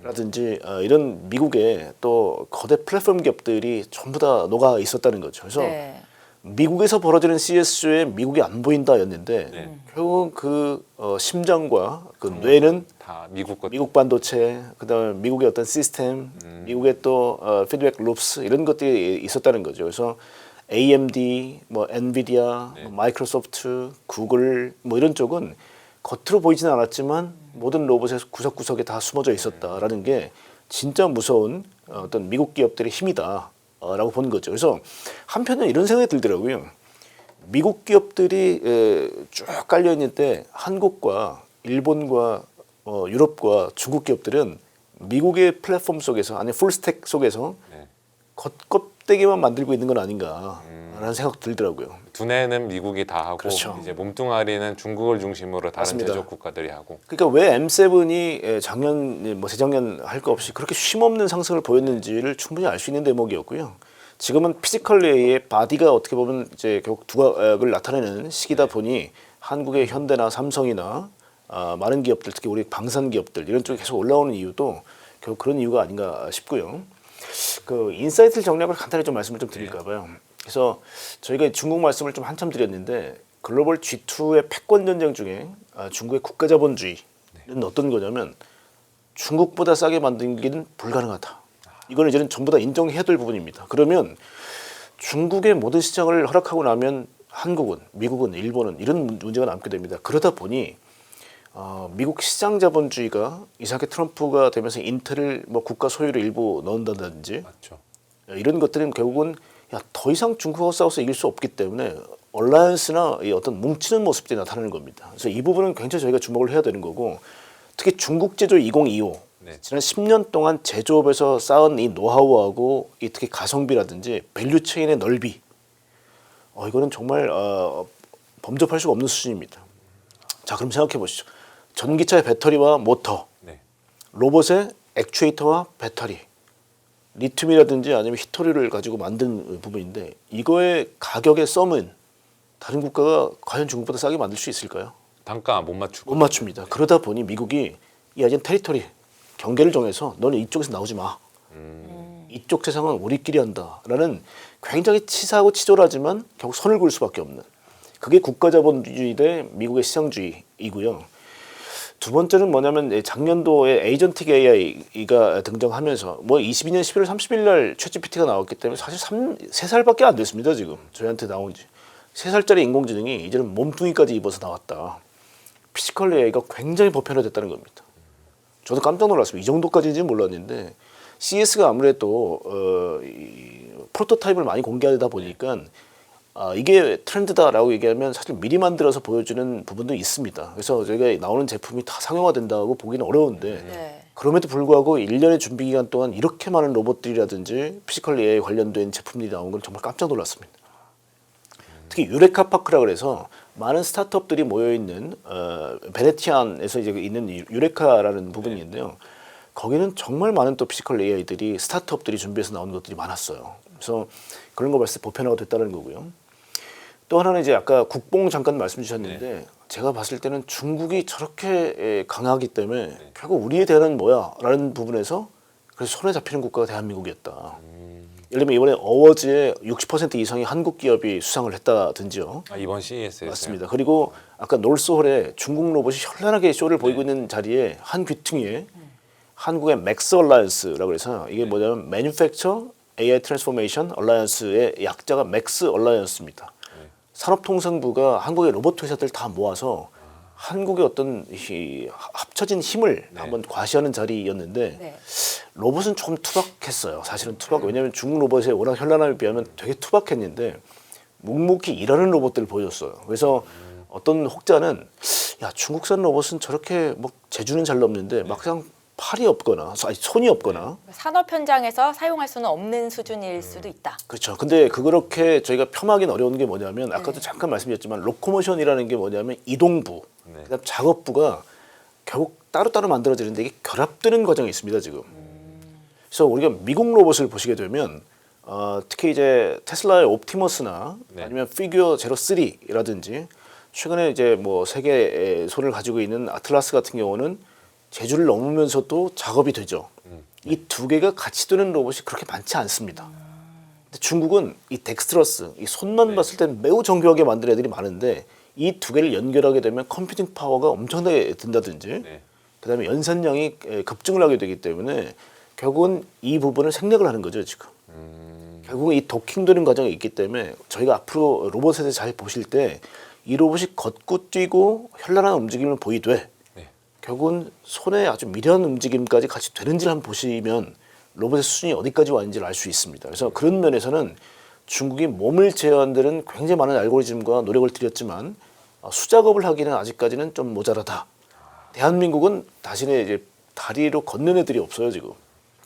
라든지 이런 미국의 또 거대 플랫폼 기업들이 전부 다 녹아 있었다는 거죠. 그래서 네. 미국에서 벌어지는 CS쇼에 미국이 안 보인다였는데 결국 그 심장과 그 뇌는 다 미국 것. 미국 반도체, 그다음에 미국의 어떤 시스템, 미국의 또 피드백 룹스 이런 것들이 있었다는 거죠. 그래서 AMD, 뭐 엔비디아, 뭐 마이크로소프트, 구글 뭐 이런 쪽은 겉으로 보이지는 않았지만 모든 로봇의 구석구석에 다 숨어져 있었다라는 게 진짜 무서운 어떤 미국 기업들의 힘이다라고 보는 거죠. 그래서 한편은 이런 생각이 들더라고요. 미국 기업들이 쭉 깔려 있는데 한국과 일본과 유럽과 중국 기업들은 미국의 플랫폼 속에서 아니 풀스택 속에서 겉껍 헛되게만 만들고 있는 건 아닌가라는 생각 들더라고요. 두뇌는 미국이 다 하고 그렇죠. 이제 몸뚱아리는 중국을 중심으로 다른 맞습니다. 제조업 국가들이 하고. 그러니까 왜 M7이 작년 뭐 재작년 할 거 없이 그렇게 쉼없는 상승을 보였는지를 충분히 알 수 있는 대목이었고요. 지금은 피지컬 레이의 바디가 어떻게 보면 이제 결국 두각을 나타내는 시기다 보니 한국의 현대나 삼성이나 많은 기업들, 특히 우리 방산 기업들 이런 쪽에 계속 올라오는 이유도 결국 그런 이유가 아닌가 싶고요. 그 인사이트 정략을 간단히 좀 말씀을 좀 드릴까 봐요. 그래서 저희가 중국 말씀을 좀 한참 드렸는데 글로벌 G2의 패권 전쟁 중에 중국의 국가 자본주의는 어떤 거냐면 중국보다 싸게 만들기는 불가능하다. 이거는 이제는 전부 다 인정해야 될 부분입니다. 그러면 중국의 모든 시장을 허락하고 나면 한국은, 미국은, 일본은 이런 문제가 남게 됩니다. 그러다 보니 미국 시장 자본주의가 이상하게 트럼프가 되면서 인텔을 뭐 국가 소유로 일부 넣는다든지 맞죠. 이런 것들은 결국은 더 이상 중국하고 싸워서 이길 수 없기 때문에 얼라이언스나 이 어떤 뭉치는 모습들이 나타나는 겁니다. 그래서 이 부분은 굉장히 저희가 주목을 해야 되는 거고 특히 중국 제조 2025 지난 10년 동안 제조업에서 쌓은 이 노하우하고 이 특히 가성비라든지 밸류 체인의 넓이 이거는 정말 범접할 수가 없는 수준입니다. 자, 그럼 생각해 보시죠. 전기차의 배터리와 모터, 로봇의 액추에이터와 배터리, 리튬이라든지 아니면 히토리를 가지고 만든 부분인데 이거의 가격의 썸은 다른 국가가 과연 중국보다 싸게 만들 수 있을까요? 단가 못 맞추고. 못 맞춥니다. 그러다 보니 미국이 이 아직 테리토리 경계를 정해서 너는 이쪽에서 나오지 마. 이쪽 세상은 우리끼리 한다라는 굉장히 치사하고 치졸하지만 결국 선을 그을 수밖에 없는 그게 국가자본주의 대 미국의 시장주의이고요. 두 번째는 뭐냐면 작년도에 에이전틱 AI가 등장하면서 뭐 22년 11월 30일 날 챗GPT가 나왔기 때문에 사실 3살밖에 안 됐습니다. 지금 저희한테 나온 지 3살짜리 인공지능이 이제는 몸뚱이까지 입어서 나왔다. 피지컬 AI가 굉장히 보편화됐다는 겁니다. 저도 깜짝 놀랐습니다. 이 정도까지인지는 몰랐는데 CES가 아무래도 프로토타입을 많이 공개하다 보니까 이게 트렌드다라고 얘기하면 사실 미리 만들어서 보여주는 부분도 있습니다. 그래서 저희가 나오는 제품이 다 상용화된다고 보기는 어려운데 그럼에도 불구하고 1년의 준비 기간 동안 이렇게 많은 로봇들이라든지 피지컬 AI 관련된 제품들이 나온 건 정말 깜짝 놀랐습니다. 특히 유레카 파크라 그래서 많은 스타트업들이 모여 있는 베네티안에서 이제 있는 유레카라는 부분인데요. 거기는 정말 많은 또 피지컬 AI들이 스타트업들이 준비해서 나온 것들이 많았어요. 그래서 그런 거 봤을 때 보편화가 됐다는 거고요. 또 하나는 이제 아까 국뽕 잠깐 말씀 주셨는데 제가 봤을 때는 중국이 저렇게 강하기 때문에 결국 우리에 대한은 뭐야라는 부분에서 그래서 손에 잡히는 국가가 대한민국이었다. 예를 들면 이번에 어워즈의 60% 이상의 한국 기업이 수상을 했다든지요. 이번 CES에서요? 맞습니다. 그리고 아까 놀스홀에 중국 로봇이 현란하게 쇼를 보이고 있는 자리에 한 귀퉁이에 한국의 맥스 얼라이언스라고 해서 이게 뭐냐면 Manufacture AI Transformation Alliance의 약자가 맥스 얼라이언스입니다. 산업통상부가 한국의 로봇 회사들 다 모아서 한국의 어떤 합쳐진 힘을 한번 과시하는 자리였는데 로봇은 조금 투박했어요. 사실은 왜냐하면 중국 로봇의 워낙 현란함에 비하면 되게 투박했는데 묵묵히 일하는 로봇들을 보여줬어요. 그래서 어떤 혹자는 야 중국산 로봇은 저렇게 뭐 재주는 잘 넘는데 막상 팔이 없거나 손이 없거나 산업 현장에서 사용할 수는 없는 수준일 수도 있다. 그렇죠. 근데 그렇게 저희가 폄하하기는 어려운 게 뭐냐면 아까도 잠깐 말씀드렸지만 로코모션이라는 게 뭐냐면 이동부, 그다음 작업부가 결국 따로따로 만들어지는데 이게 결합되는 과정이 있습니다 지금. 그래서 우리가 미국 로봇을 보시게 되면 특히 이제 테슬라의 옵티머스나 아니면 피규어 제로 3라든지 최근에 이제 뭐 세계 손을 가지고 있는 아틀라스 같은 경우는 제주를 넘으면서도 작업이 되죠. 이 두 개가 같이 되는 로봇이 그렇게 많지 않습니다. 근데 중국은 이 덱스트러스, 이 손만 봤을 땐 매우 정교하게 만든 애들이 많은데 이 두 개를 연결하게 되면 컴퓨팅 파워가 엄청나게 든다든지 그다음에 연산량이 급증을 하게 되기 때문에 결국은 이 부분을 생략을 하는 거죠 지금. 결국은 이 도킹되는 과정이 있기 때문에 저희가 앞으로 로봇에 대해서 잘 보실 때 이 로봇이 걷고 뛰고 현란한 움직임을 보이되 결국은 손에 아주 미려한 움직임까지 같이 되는지를 한번 보시면 로봇의 수준이 어디까지 왔는지를 알 수 있습니다. 그래서 그런 면에서는 중국이 몸을 제어하는 굉장히 많은 알고리즘과 노력을 들였지만 수작업을 하기는 아직까지는 좀 모자라다. 대한민국은 자신의 이제 다리로 걷는 애들이 없어요 지금.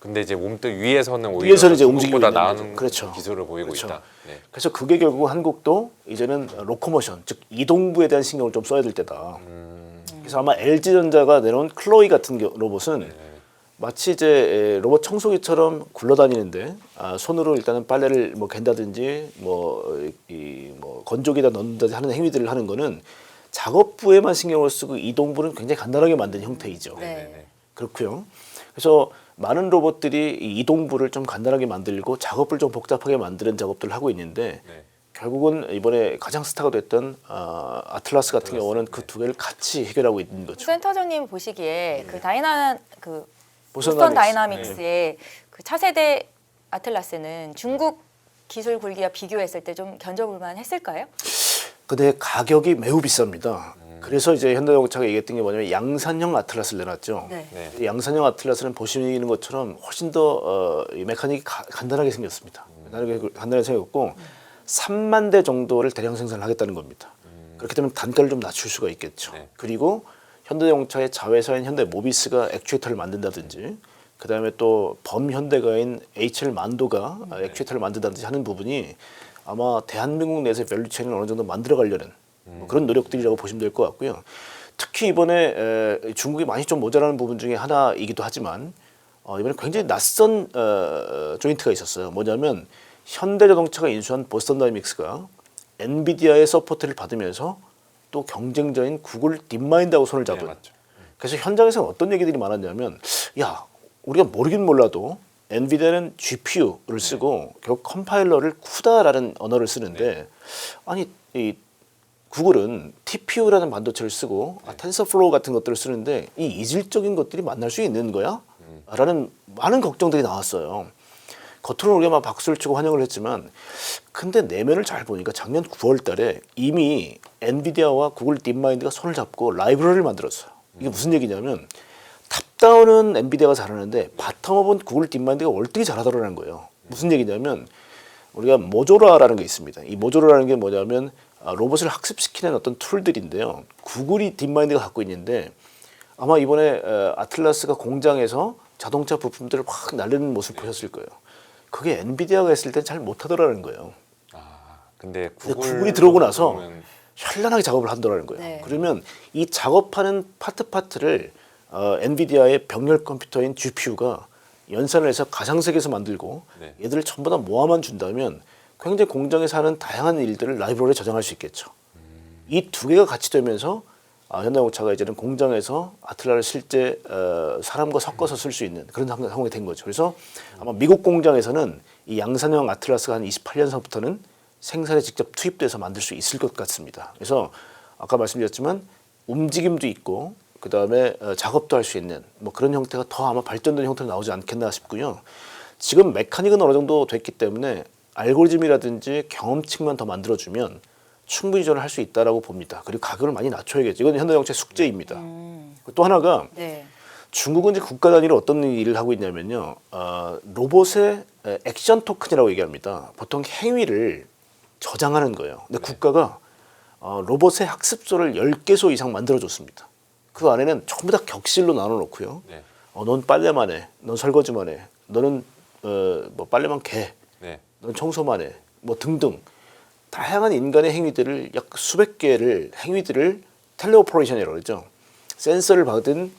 근데 이제 몸뚱 위에서는 오히려 위에서는 이제 움직이고 중국보다 있는 나은 거죠. 그렇죠. 기술을 보이고 그렇죠. 있다. 네. 그래서 그게 결국 한국도 이제는 로코모션, 즉 이동부에 대한 신경을 좀 써야 될 때다. 그래서 아마 LG전자가 내놓은 클로이 같은 로봇은 마치 이제 로봇 청소기처럼 굴러다니는데 손으로 일단은 빨래를 뭐 갠다든지 뭐 건조기에다 넣는다든지 하는 행위들을 하는 거는 작업부에만 신경을 쓰고 이동부는 굉장히 간단하게 만든 형태이죠. 네. 그렇고요. 그래서 많은 로봇들이 이 이동부를 좀 간단하게 만들고 작업을 좀 복잡하게 만드는 작업들을 하고 있는데 네. 결국은 이번에 가장 스타가 됐던 아틀라스 같은 경우는 그 두 개를 같이 해결하고 있는 거죠. 센터장님 보시기에 그 보스턴 보스턴 다이나믹스. 다이나믹스의 그 차세대 아틀라스는 중국 기술 굴기와 비교했을 때 좀 견뎌볼만 했을까요? 근데 가격이 매우 비쌉니다. 그래서 이제 현대자동차가 얘기했던 게 뭐냐면 양산형 아틀라스를 내놨죠. 네. 네. 양산형 아틀라스는 보시는 것처럼 훨씬 더 이 메카닉이 간단하게 생겼습니다. 간단하게 생겼고 3만 대 정도를 대량 생산을 하겠다는 겁니다. 그렇기 때문에 단가를 좀 낮출 수가 있겠죠. 네. 그리고 현대자동차의 자회사인 현대모비스가 액추에이터를 만든다든지 그다음에 또 범현대가인 HL 만도가 액추에이터를 만든다든지 하는 부분이 아마 대한민국 내에서 밸류체인을 어느 정도 만들어가려는 뭐 그런 노력들이라고 보시면 될 것 같고요. 특히 이번에 중국이 많이 좀 모자라는 부분 중에 하나이기도 하지만 이번에 굉장히 낯선 조인트가 있었어요. 뭐냐면 현대자동차가 인수한 보스턴 다이나믹스가 엔비디아의 서포트를 받으면서 또 경쟁자인 구글 딥마인드하고 손을 잡은. 네, 맞죠. 그래서 현장에서 어떤 얘기들이 많았냐면 야 우리가 모르긴 몰라도 엔비디아는 GPU를 쓰고 결국 컴파일러를 쿠다라는 언어를 쓰는데 아니 이 구글은 TPU라는 반도체를 쓰고 텐서플로우 같은 것들을 쓰는데 이 이질적인 것들이 만날 수 있는 거야? 라는 많은 걱정들이 나왔어요. 겉으로는 우리가 막 박수를 치고 환영을 했지만 근데 내면을 잘 보니까 작년 9월 달에 이미 엔비디아와 구글 딥마인드가 손을 잡고 라이브러리를 만들었어요. 이게 무슨 얘기냐면 탑다운은 엔비디아가 잘하는데 바텀업은 구글 딥마인드가 월등히 잘하더라는 거예요. 무슨 얘기냐면 우리가 모조라라는 게 있습니다. 이 모조라라는 게 뭐냐면 로봇을 학습시키는 어떤 툴들인데요. 구글이 딥마인드가 갖고 있는데 아마 이번에 아틀라스가 공장에서 자동차 부품들을 확 날리는 모습을 보셨을 거예요. 그게 엔비디아가 했을 때 잘 못하더라는 거예요. 근데 구글이 들어오고 나서 그러면 현란하게 작업을 한다는 거예요. 네. 그러면 이 작업하는 파트를 엔비디아의 병렬 컴퓨터인 GPU가 연산을 해서 가상세계에서 만들고 네. 얘들을 전부 다 모아만 준다면 굉장히 공장에서 하는 다양한 일들을 라이브러리에 저장할 수 있겠죠. 이 두 개가 같이 되면서 현대자동차가 이제는 공장에서 아틀라를 실제 사람과 섞어서 쓸 수 있는 그런 상황이 된 거죠. 그래서 아마 미국 공장에서는 이 양산형 아틀라스가 한 28년서부터는 생산에 직접 투입돼서 만들 수 있을 것 같습니다. 그래서 아까 말씀드렸지만 움직임도 있고 그 다음에 작업도 할 수 있는 뭐 그런 형태가 더 아마 발전된 형태로 나오지 않겠나 싶고요. 지금 메카닉은 어느 정도 됐기 때문에 알고리즘이라든지 경험칙만 더 만들어주면 충분히 저는 할 수 있다라고 봅니다. 그리고 가격을 많이 낮춰야겠죠. 이건 현대자동차의 숙제입니다. 또 하나가 네. 중국은 이제 국가 단위로 어떤 일을 하고 있냐면요. 로봇의 액션 토큰이라고 얘기합니다. 보통 행위를 저장하는 거예요. 근데 국가가 로봇의 학습소를 10개소 이상 만들어줬습니다. 그 안에는 전부 다 격실로 나눠놓고요. 네. 넌 빨래만 해. 넌 설거지만 해. 너는 뭐 빨래만 개. 네. 넌 청소만 해. 뭐 등등. 다양한 인간의 행위들을 약 수백 개를 행위들을 텔레오퍼레이션이라고 그러죠. 센서를 받은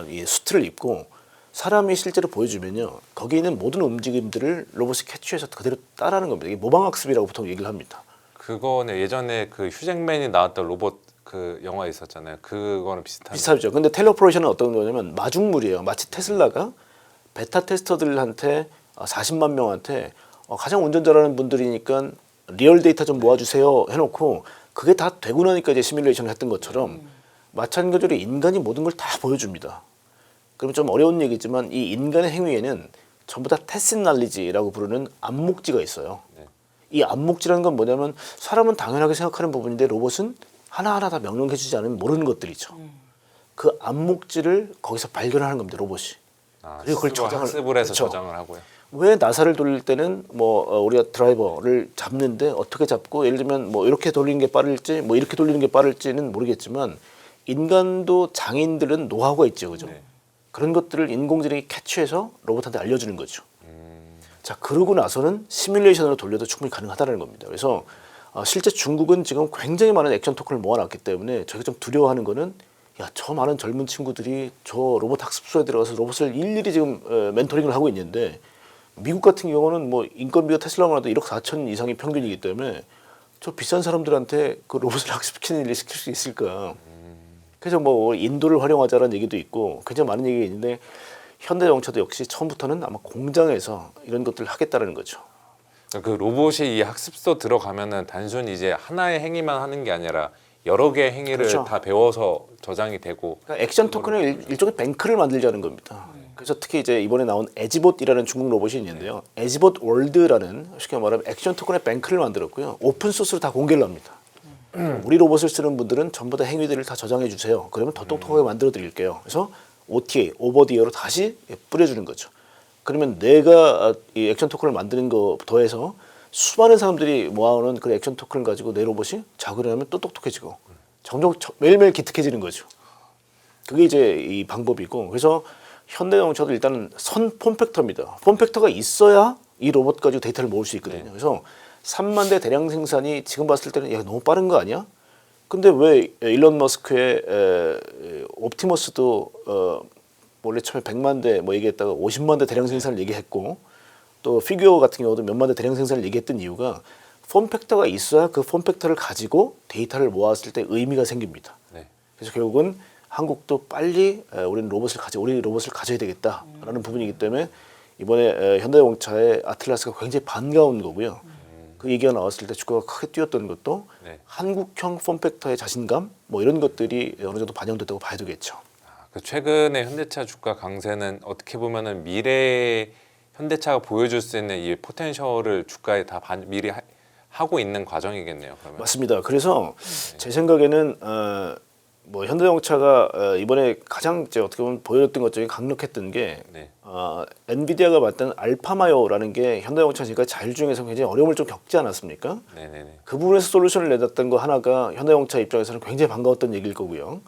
이 수트를 입고 사람이 실제로 보여주면요. 거기 있는 모든 움직임들을 로봇이 캐치해서 그대로 따라하는 겁니다. 이게 모방학습이라고 보통 얘기를 합니다. 그거는 예전에 그 휴잭맨이 나왔던 로봇 그 영화 있었잖아요. 그거는 비슷하죠. 근데 텔레오퍼레이션은 어떤 거냐면 마중물이에요. 마치 테슬라가 베타 테스터들한테 40만 명한테 가장 운전 잘하는 분들이니까 리얼 데이터 좀 모아주세요 해놓고 그게 다 되고 나니까 이제 시뮬레이션을 했던 것처럼 마찬가지로 인간이 모든 걸 다 보여줍니다. 그럼 좀 어려운 얘기지만 이 인간의 행위에는 전부 다 테신 날리지라고 부르는 암묵지가 있어요. 네. 이 암묵지라는 건 뭐냐면 사람은 당연하게 생각하는 부분인데 로봇은 하나하나 다 명령해주지 않으면 모르는 것들이죠. 그 암묵지를 거기서 발견하는 겁니다. 로봇이. 그리고 그걸 학습을 해서 그렇죠. 저장을 하고요. 왜 나사를 돌릴 때는 뭐 우리가 드라이버를 잡는데 어떻게 잡고 예를 들면 뭐 이렇게 돌리는 게 빠를지 뭐 이렇게 돌리는 게 빠를지는 모르겠지만 인간도 장인들은 노하우가 있죠, 그죠? 네. 그런 것들을 인공지능이 캐치해서 로봇한테 알려주는 거죠. 자, 그러고 나서는 시뮬레이션으로 돌려도 충분히 가능하다는 겁니다. 그래서 실제 중국은 지금 굉장히 많은 액션 토큰을 모아놨기 때문에 저희가 좀 두려워하는 거는 야, 저 많은 젊은 친구들이 저 로봇 학습소에 들어가서 로봇을 일일이 지금 멘토링을 하고 있는데 미국 같은 경우는 뭐 인건비가 테슬라만 해도 1억 4천 이상이 평균이기 때문에 저 비싼 사람들한테 그 로봇을 학습시키는 일을 시킬 수 있을까? 그래서 뭐 인도를 활용하자라는 얘기도 있고 굉장히 많은 얘기가 있는데 현대자동차도 역시 처음부터는 아마 공장에서 이런 것들을 하겠다는 거죠. 그 로봇이 이 학습소 들어가면은 단순히 이제 하나의 행위만 하는 게 아니라 여러 개의 행위를 그렇죠. 다 배워서 저장이 되고 그러니까 액션 토큰의 일종의 뱅크를 만들자는 겁니다. 그래서 특히 이제 이번에 나온 에지봇이라는 중국 로봇이 있는데요. 에지봇 월드라는 쉽게 말하면 액션 토큰의 뱅크를 만들었고요. 오픈 소스로 다 공개를 합니다. 우리 로봇을 쓰는 분들은 전부 다 행위들을 다 저장해 주세요. 그러면 더 똑똑하게 만들어 드릴게요. 그래서 OTA, 오버 디 이어로 다시 뿌려주는 거죠. 그러면 내가 이 액션 토큰을 만드는 거 더해서 수많은 사람들이 모아오는 그 액션 토큰을 가지고 내 로봇이 작업을 하면 또 똑똑해지고 점점 매일매일 기특해지는 거죠. 그게 이제 이 방법이고 그래서 현대자동차도 일단은 선 폼팩터입니다. 폼팩터가 있어야 이 로봇 가지고 데이터를 모을 수 있거든요. 그래서 3만 대 대량 생산이 지금 봤을 때는 야, 너무 빠른 거 아니야? 근데 왜 일론 머스크의 옵티머스도 원래 처음에 100만 대 뭐 얘기했다가 50만 대 대량 생산을 얘기했고 또 피규어 같은 경우도 몇만 대 대량 생산을 얘기했던 이유가 폼팩터가 있어야 그 폼팩터를 가지고 데이터를 모았을 때 의미가 생깁니다. 네. 그래서 결국은 한국도 빨리 우리 로봇을 가져야 되겠다라는 부분이기 때문에 이번에 현대자동차의 아틀라스가 굉장히 반가운 거고요. 그 얘기가 나왔을 때 주가가 크게 뛰었던 것도 네. 한국형 폼팩터의 자신감 뭐 이런 것들이 어느 정도 반영됐다고 봐야 되겠죠. 그 최근에 현대차 주가 강세는 어떻게 보면은 미래의 현대차가 보여줄 수 있는 이 포텐셜을 주가에 다 미리 하고 있는 과정이겠네요. 그러면. 맞습니다. 그래서 제 생각에는 뭐 현대자동차가 이번에 가장 이제 어떻게 보면 보여줬던 것 중에 강력했던 게 네. 엔비디아가 만든 알파마요라는 게 현대자동차 지금까지 자율 중에서 굉장히 어려움을 좀 겪지 않았습니까? 네네네. 그 부분에서 솔루션을 내놨던 거 하나가 현대자동차 입장에서는 굉장히 반가웠던 얘기일 거고요.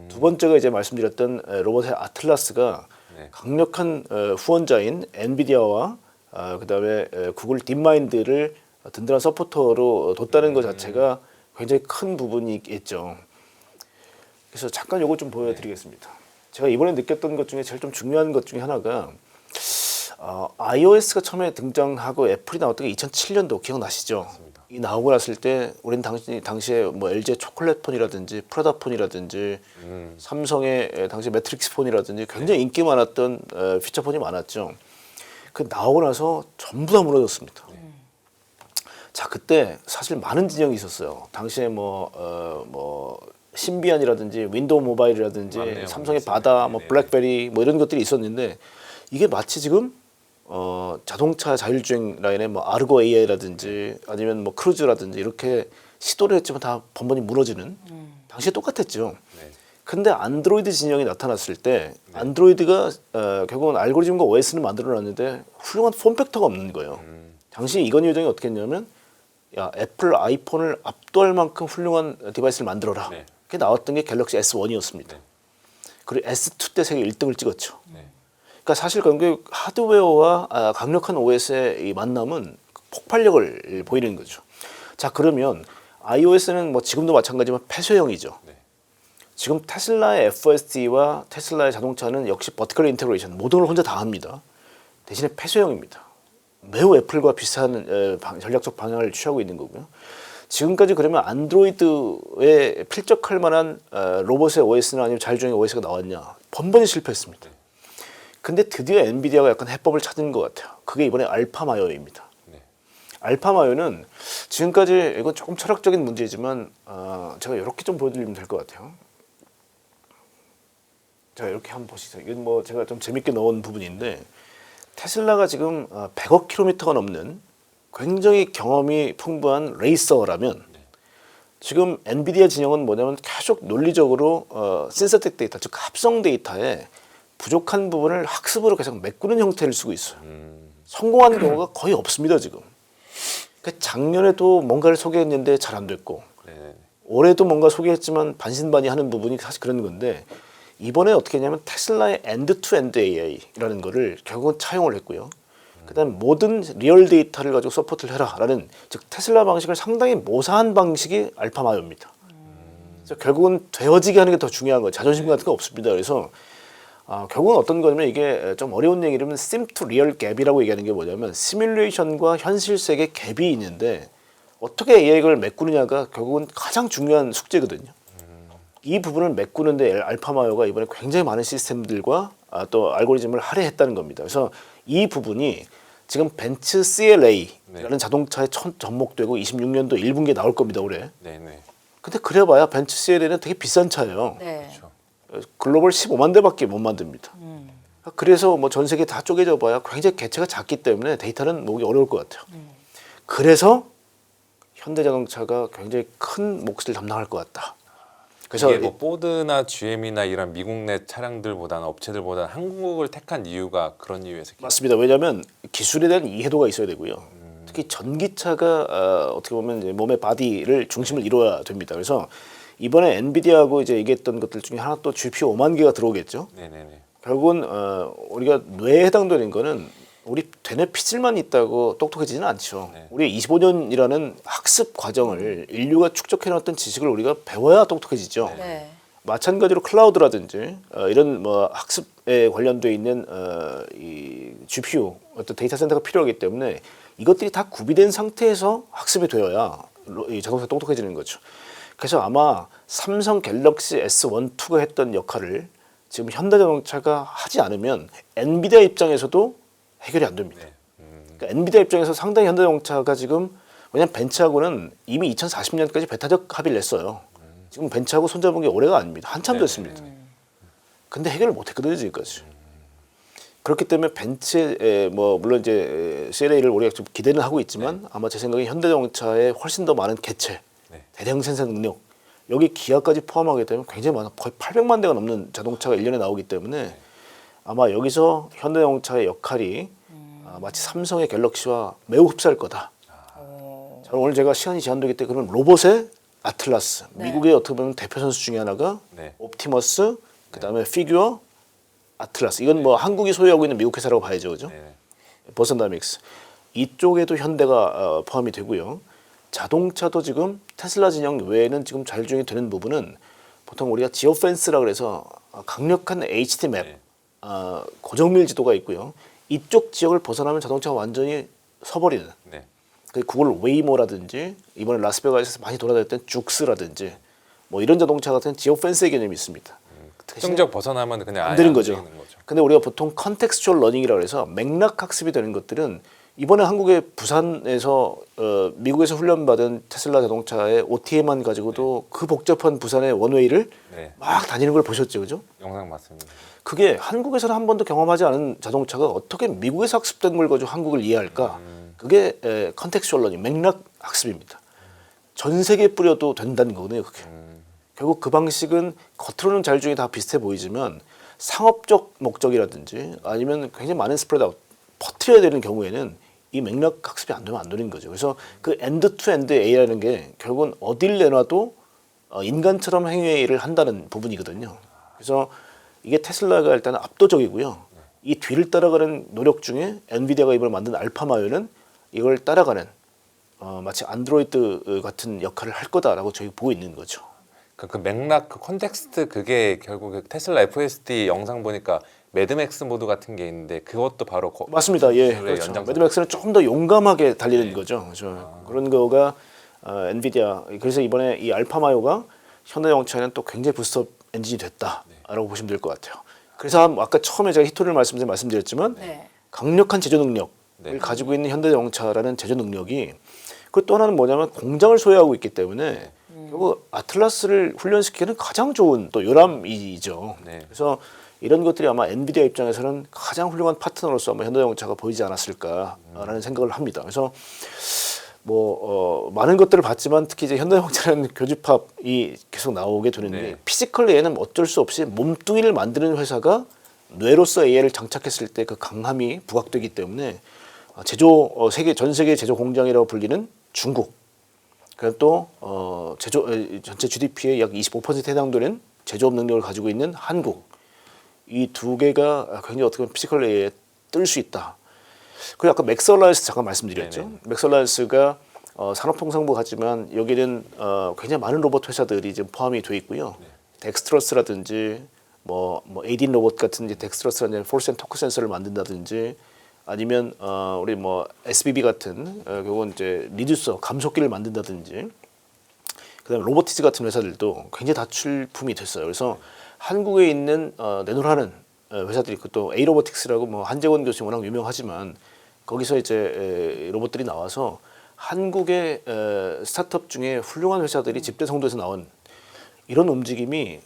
두 번째가 이제 말씀드렸던 로봇의 아틀라스가 네. 강력한 후원자인 엔비디아와 그다음에 구글 딥마인드를 든든한 서포터로 뒀다는 것 자체가 굉장히 큰 부분이 있죠. 그래서 잠깐 요거 좀 보여드리겠습니다. 제가 이번에 느꼈던 것 중에 제일 좀 중요한 것 중에 하나가 iOS가 처음에 등장하고 애플이 나왔던 게 2007년도 기억나시죠? 맞습니다. 이 나오고 났을 때 우리는 당시에 뭐 LG의 초콜릿 폰이라든지 프라다 폰이라든지 삼성의 당시 매트릭스 폰이라든지 굉장히 인기 많았던 피처폰이 많았죠. 그 나오고 나서 전부 다 무너졌습니다. 자, 그때 사실 많은 진영이 있었어요. 당시에 뭐 신비안이라든지 윈도우 모바일이라든지 맞네요. 삼성의 바다, 뭐 네네. 블랙베리 뭐 이런 것들이 있었는데 이게 마치 지금 자동차 자율주행 라인에 뭐 아르고 AI라든지 아니면 뭐 크루즈라든지 이렇게 시도를 했지만 다 번번이 무너지는 당시에 똑같았죠. 네. 근데 안드로이드 진영이 나타났을 때 안드로이드가 결국은 알고리즘과 OS는 만들어놨는데 훌륭한 폼팩터가 없는 거예요. 당시 이건희 회장이 어떻게 했냐면 야, 애플 아이폰을 압도할 만큼 훌륭한 디바이스를 만들어라. 네. 그게 나왔던 게 갤럭시 S1이었습니다. 그리고 S2 때 세계 1등을 찍었죠. 네. 그러니까 사실 결국 하드웨어와 강력한 OS의 이 만남은 폭발력을 보이는 거죠. 자, 그러면 iOS는 뭐 지금도 마찬가지지만 폐쇄형이죠. 네. 지금 테슬라의 FSD와 테슬라의 자동차는 역시 버티컬 인테그레이션 모든 걸 혼자 다 합니다. 대신에 폐쇄형입니다. 매우 애플과 비슷한 전략적 방향을 취하고 있는 거고요. 지금까지 그러면 안드로이드에 필적할 만한 로봇의 OS나 아니면 자율주행 OS가 나왔냐? 번번이 실패했습니다. 근데 드디어 엔비디아가 약간 해법을 찾은 것 같아요. 그게 이번에 알파마요입니다. 네. 알파마요는 지금까지 이건 조금 철학적인 문제지만 제가 이렇게 좀 보여드리면 될 것 같아요. 자, 이렇게 한번 보시죠. 이건 뭐 제가 좀 재밌게 넣은 부분인데 테슬라가 지금 100억 킬로미터가 넘는 굉장히 경험이 풍부한 레이서라면 지금 엔비디아 진영은 뭐냐면 계속 논리적으로 신서틱 데이터, 즉 합성 데이터에 부족한 부분을 학습으로 계속 메꾸는 형태를 쓰고 있어요. 성공한 경우가 거의 없습니다 지금. 그러니까 작년에도 뭔가를 소개했는데 잘 안 됐고 네. 올해도 뭔가 소개했지만 반신반의하는 부분이 사실 그런 건데 이번에 어떻게 했냐면 테슬라의 엔드-투-엔드 AI라는 거를 결국은 차용을 했고요. 그다음 모든 리얼 데이터를 가지고 서포트를 해라라는 즉 테슬라 방식을 상당히 모사한 방식이 알파마요입니다. 그래서 결국은 되어지게 하는 게 더 중요한 거예요. 자존심 같은 거 없습니다. 그래서 결국은 어떤 거냐면 이게 좀 어려운 얘기라면 sim to real 갭이라고 얘기하는 게 뭐냐면 시뮬레이션과 현실 세계 갭이 있는데 어떻게 AI를 메꾸느냐가 결국은 가장 중요한 숙제거든요. 이 부분을 메꾸는데 알파마요가 이번에 굉장히 많은 시스템들과 또 알고리즘을 할애했다는 겁니다. 그래서 이 부분이 지금 벤츠 CLA라는 자동차에 첫 접목되고 26년도 1분기에 나올 겁니다. 올해. 네네. 근데 그래봐야 벤츠 CLA는 되게 비싼 차예요. 네. 글로벌 15만 대밖에 못 만듭니다. 그래서 뭐 전 세계 다 쪼개져 봐야 굉장히 개체가 작기 때문에 데이터는 모으기 어려울 것 같아요. 그래서 현대자동차가 굉장히 큰 몫을 담당할 것 같다. 그래서 이게 뭐 포드나 GM이나 이런 미국 내 차량들보다는 업체들보다는 한국을 택한 이유가 그런 이유에서 맞습니다. 왜냐하면 기술에 대한 이해도가 있어야 되고요. 특히 전기차가 어떻게 보면 이제 몸의 바디를 중심을 이루어야 됩니다. 그래서 이번에 엔비디아하고 이제 얘기했던 것들 중에 하나 또 GPU 5만 개가 들어오겠죠. 네네네. 결국은 우리가 뇌에 해당되는 거는 우리 되뇌 피질만 있다고 똑똑해지지는 않죠. 네. 우리 25년이라는 학습 과정을 인류가 축적해놨던 지식을 우리가 배워야 똑똑해지죠. 네. 마찬가지로 클라우드라든지 이런 뭐 학습에 관련돼 있는 이 GPU 어떤 데이터 센터가 필요하기 때문에 이것들이 다 구비된 상태에서 학습이 되어야 이 자동차가 똑똑해지는 거죠. 그래서 아마 삼성 갤럭시 S1, 2가 했던 역할을 지금 현대자동차가 하지 않으면 엔비디아 입장에서도 해결이 안 됩니다. 그러니까 엔비디아 입장에서 상당히 현대자동차가 지금 왜냐하면 벤츠하고는 이미 2040년까지 배타적 합의를 냈어요. 지금 벤츠하고 손잡은 게 올해가 아닙니다. 한참 됐습니다. 근데 해결을 못했거든요 지금까지. 그렇기 때문에 벤츠의 뭐 물론 이제 CLA를 우리가 좀 기대는 하고 있지만 아마 제 생각에 현대자동차에 훨씬 더 많은 개체, 대량 생산 능력 여기 기아까지 포함하게 되면 굉장히 많아 거의 800만 대가 넘는 자동차가 1년에 나오기 때문에 아마 여기서 현대자동차의 역할이 마치 삼성의 갤럭시와 매우 흡사할 거다. 자, 오늘 제가 시간이 제한되기 때문에 그러면 로봇의 아틀라스, 미국의 어떻게 보면 대표 선수 중에 하나가 옵티머스, 그다음에 피규어, 아틀라스. 이건 뭐 한국이 소유하고 있는 미국 회사라고 봐야죠, 그죠? 버슨 다이믹스 이쪽에도 현대가 포함이 되고요. 자동차도 지금 테슬라 진영 외에는 지금 자율주행이 되는 부분은 보통 우리가 지오 펜스라 그래서 강력한 HD 맵, 고정밀 지도가 있고요. 이쪽 지역을 벗어나면 자동차가 완전히 서버리는. 그 구글 웨이모라든지 이번에 라스베가스에서 많이 돌아다녔던 죽스라든지 뭐 이런 자동차 같은 지오 펜스의 개념이 있습니다. 특정 지역 벗어나면 그냥 안 되는 아예 거죠. 근데 우리가 보통 컨텍스추얼 러닝이라고 해서 맥락 학습이 되는 것들은 이번에 한국의 부산에서 미국에서 훈련받은 테슬라 자동차의 OTA만 가지고도 그 복잡한 부산의 원웨이를 막 다니는 걸 보셨죠, 그죠? 영상 맞습니다. 그게 한국에서는 한 번도 경험하지 않은 자동차가 어떻게 미국에서 학습된 걸 가지고 한국을 이해할까? 그게 컨텍스추얼 러닝, 맥락 학습입니다. 전 세계에 뿌려도 된다는 거거든요, 그게. 결국 그 방식은 겉으로는 자율주행이 다 비슷해 보이지만 상업적 목적이라든지 아니면 굉장히 많은 스프레드 아웃 퍼뜨려야 되는 경우에는 이 맥락 학습이 안 되면 안 되는 거죠. 그래서 그 엔드 투 엔드 A라는 게 결국은 어딜 내놔도 인간처럼 행위를 한다는 부분이거든요. 그래서 이게 테슬라가 일단 압도적이고요. 이 뒤를 따라가는 노력 중에 엔비디아가 이번에 만든 알파마요는 이걸 따라가는 마치 안드로이드 같은 역할을 할 거다라고 저희 보고 있는 거죠. 그 맥락, 그 컨텍스트 그게 결국 그 테슬라 FSD 영상 보니까 매드맥스 모드 같은 게 있는데 그것도 바로 맞습니다. 예, 그렇죠. 매드맥스는 조금 더 용감하게 달리는 거죠. 그렇죠. 그런 거가 엔비디아. 그래서 이번에 이 알파마요가 현대자동차에는 또 굉장히 부스트업 엔진이 됐다라고 보시면 될 것 같아요. 그래서 아까 처음에 제가 히토리를 말씀드렸지만 강력한 제조 능력을 가지고 있는 현대자동차라는 제조 능력이 그 또 하나는 뭐냐면 공장을 소유하고 있기 때문에 결국 아틀라스를 훈련시키는 가장 좋은 또 요람이죠. 그래서 이런 것들이 아마 엔비디아 입장에서는 가장 훌륭한 파트너로서 아마 현대자동차가 보이지 않았을까라는 생각을 합니다. 그래서 뭐 많은 것들을 봤지만 특히 이제 현대자동차라는 교집합이 계속 나오게 되는 게 피지컬 얘는 어쩔 수 없이 몸뚱이를 만드는 회사가 뇌로서 AI를 장착했을 때 그 강함이 부각되기 때문에 전 세계 제조 공장이라고 불리는 중국, 그리고 또 전체 GDP의 약 25%에 해당되는 제조업 능력을 가지고 있는 한국, 이 두 개가 굉장히 어떻게 보면 피지컬 AI에 뜰 수 있다. 그리고 아까 맥설라이언스 잠깐 말씀드렸죠. 네네. 맥설라이언스가 산업통상부 같지만 여기는 굉장히 많은 로봇 회사들이 지금 포함이 돼 있고요. 덱스트러스라든지 뭐 에이딘 로봇 같은 이제 덱스트러스라는 폴스 앤 토크 센서를 만든다든지 아니면 우리 뭐 SBB 같은 그건 이제 리듀서 감속기를 만든다든지 그다음에 로보티즈 같은 회사들도 굉장히 다 출품이 됐어요. 그래서 한국에 있는 내노라는 회사들이 있고 또 에이로보틱스라고 뭐 한재원 교수 워낙 유명하지만 거기서 이제 로봇들이 나와서 한국의 스타트업 중에 훌륭한 회사들이 집대성도에서 나온 이런 움직임이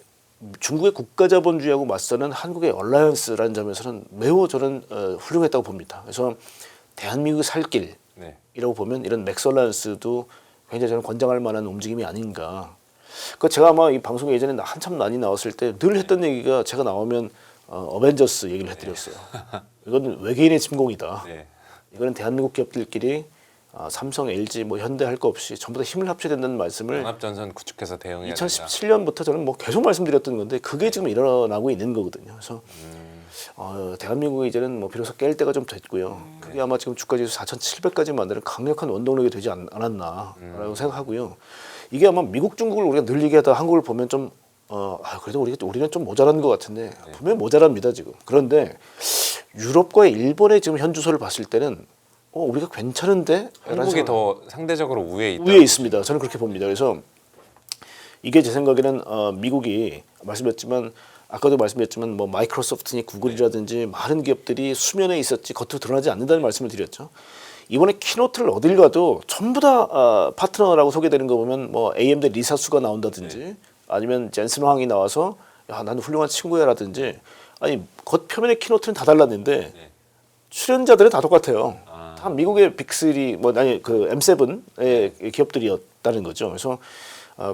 중국의 국가자본주의하고 맞서는 한국의 얼라이언스라는 점에서는 매우 저는 훌륭했다고 봅니다. 그래서 대한민국의 살 길이라고 네. 보면 이런 맥설라이언스도 굉장히 저는 권장할 만한 움직임이 아닌가. 그 제가 아마 이 방송에 예전에 한참 많이 나왔을 때 늘 했던 얘기가 제가 나오면 어벤져스 얘기를 해드렸어요. 이건 외계인의 침공이다. 네. 이거는 대한민국 기업들끼리 삼성, LG, 뭐 현대 할 거 없이 전부 다 힘을 합쳐야 된다는 말씀을 연합전선 구축해서 대응해야 된다. 2017년부터 저는 뭐 계속 말씀드렸던 건데 그게 지금 일어나고 있는 거거든요. 그래서 대한민국이 이제는 뭐 비로소 깰 때가 좀 됐고요. 그게 아마 지금 주가지수 4,700까지 만드는 강력한 원동력이 되지 않았나라고 생각하고요. 이게 아마 미국, 중국을 우리가 늘 얘기하다 한국을 보면 좀 그래도 우리는 좀 모자란 것 같은데 분명히 모자랍니다 지금. 그런데 유럽과 일본의 지금 현주소를 봤을 때는 우리가 괜찮은데? 한국이 더 상대적으로 우위에 있다. 위에 있습니다. 저는 그렇게 봅니다. 그래서 이게 제 생각에는 미국이 아까도 말씀드렸지만 뭐 마이크로소프트니 구글이라든지 많은 기업들이 수면에 있었지 겉으로 드러나지 않는다는 말씀을 드렸죠. 이번에 키노트를 어딜 가도 전부 다 파트너라고 소개되는 거 보면 뭐 AMD 리사수가 나온다든지 아니면 젠슨 황이 나와서 야 나는 훌륭한 친구야라든지 아니 겉표면의 키노트는 다 달랐는데 출연자들은 다 똑같아요. 다 미국의 빅3 그 M7의 기업들이었다는 거죠. 그래서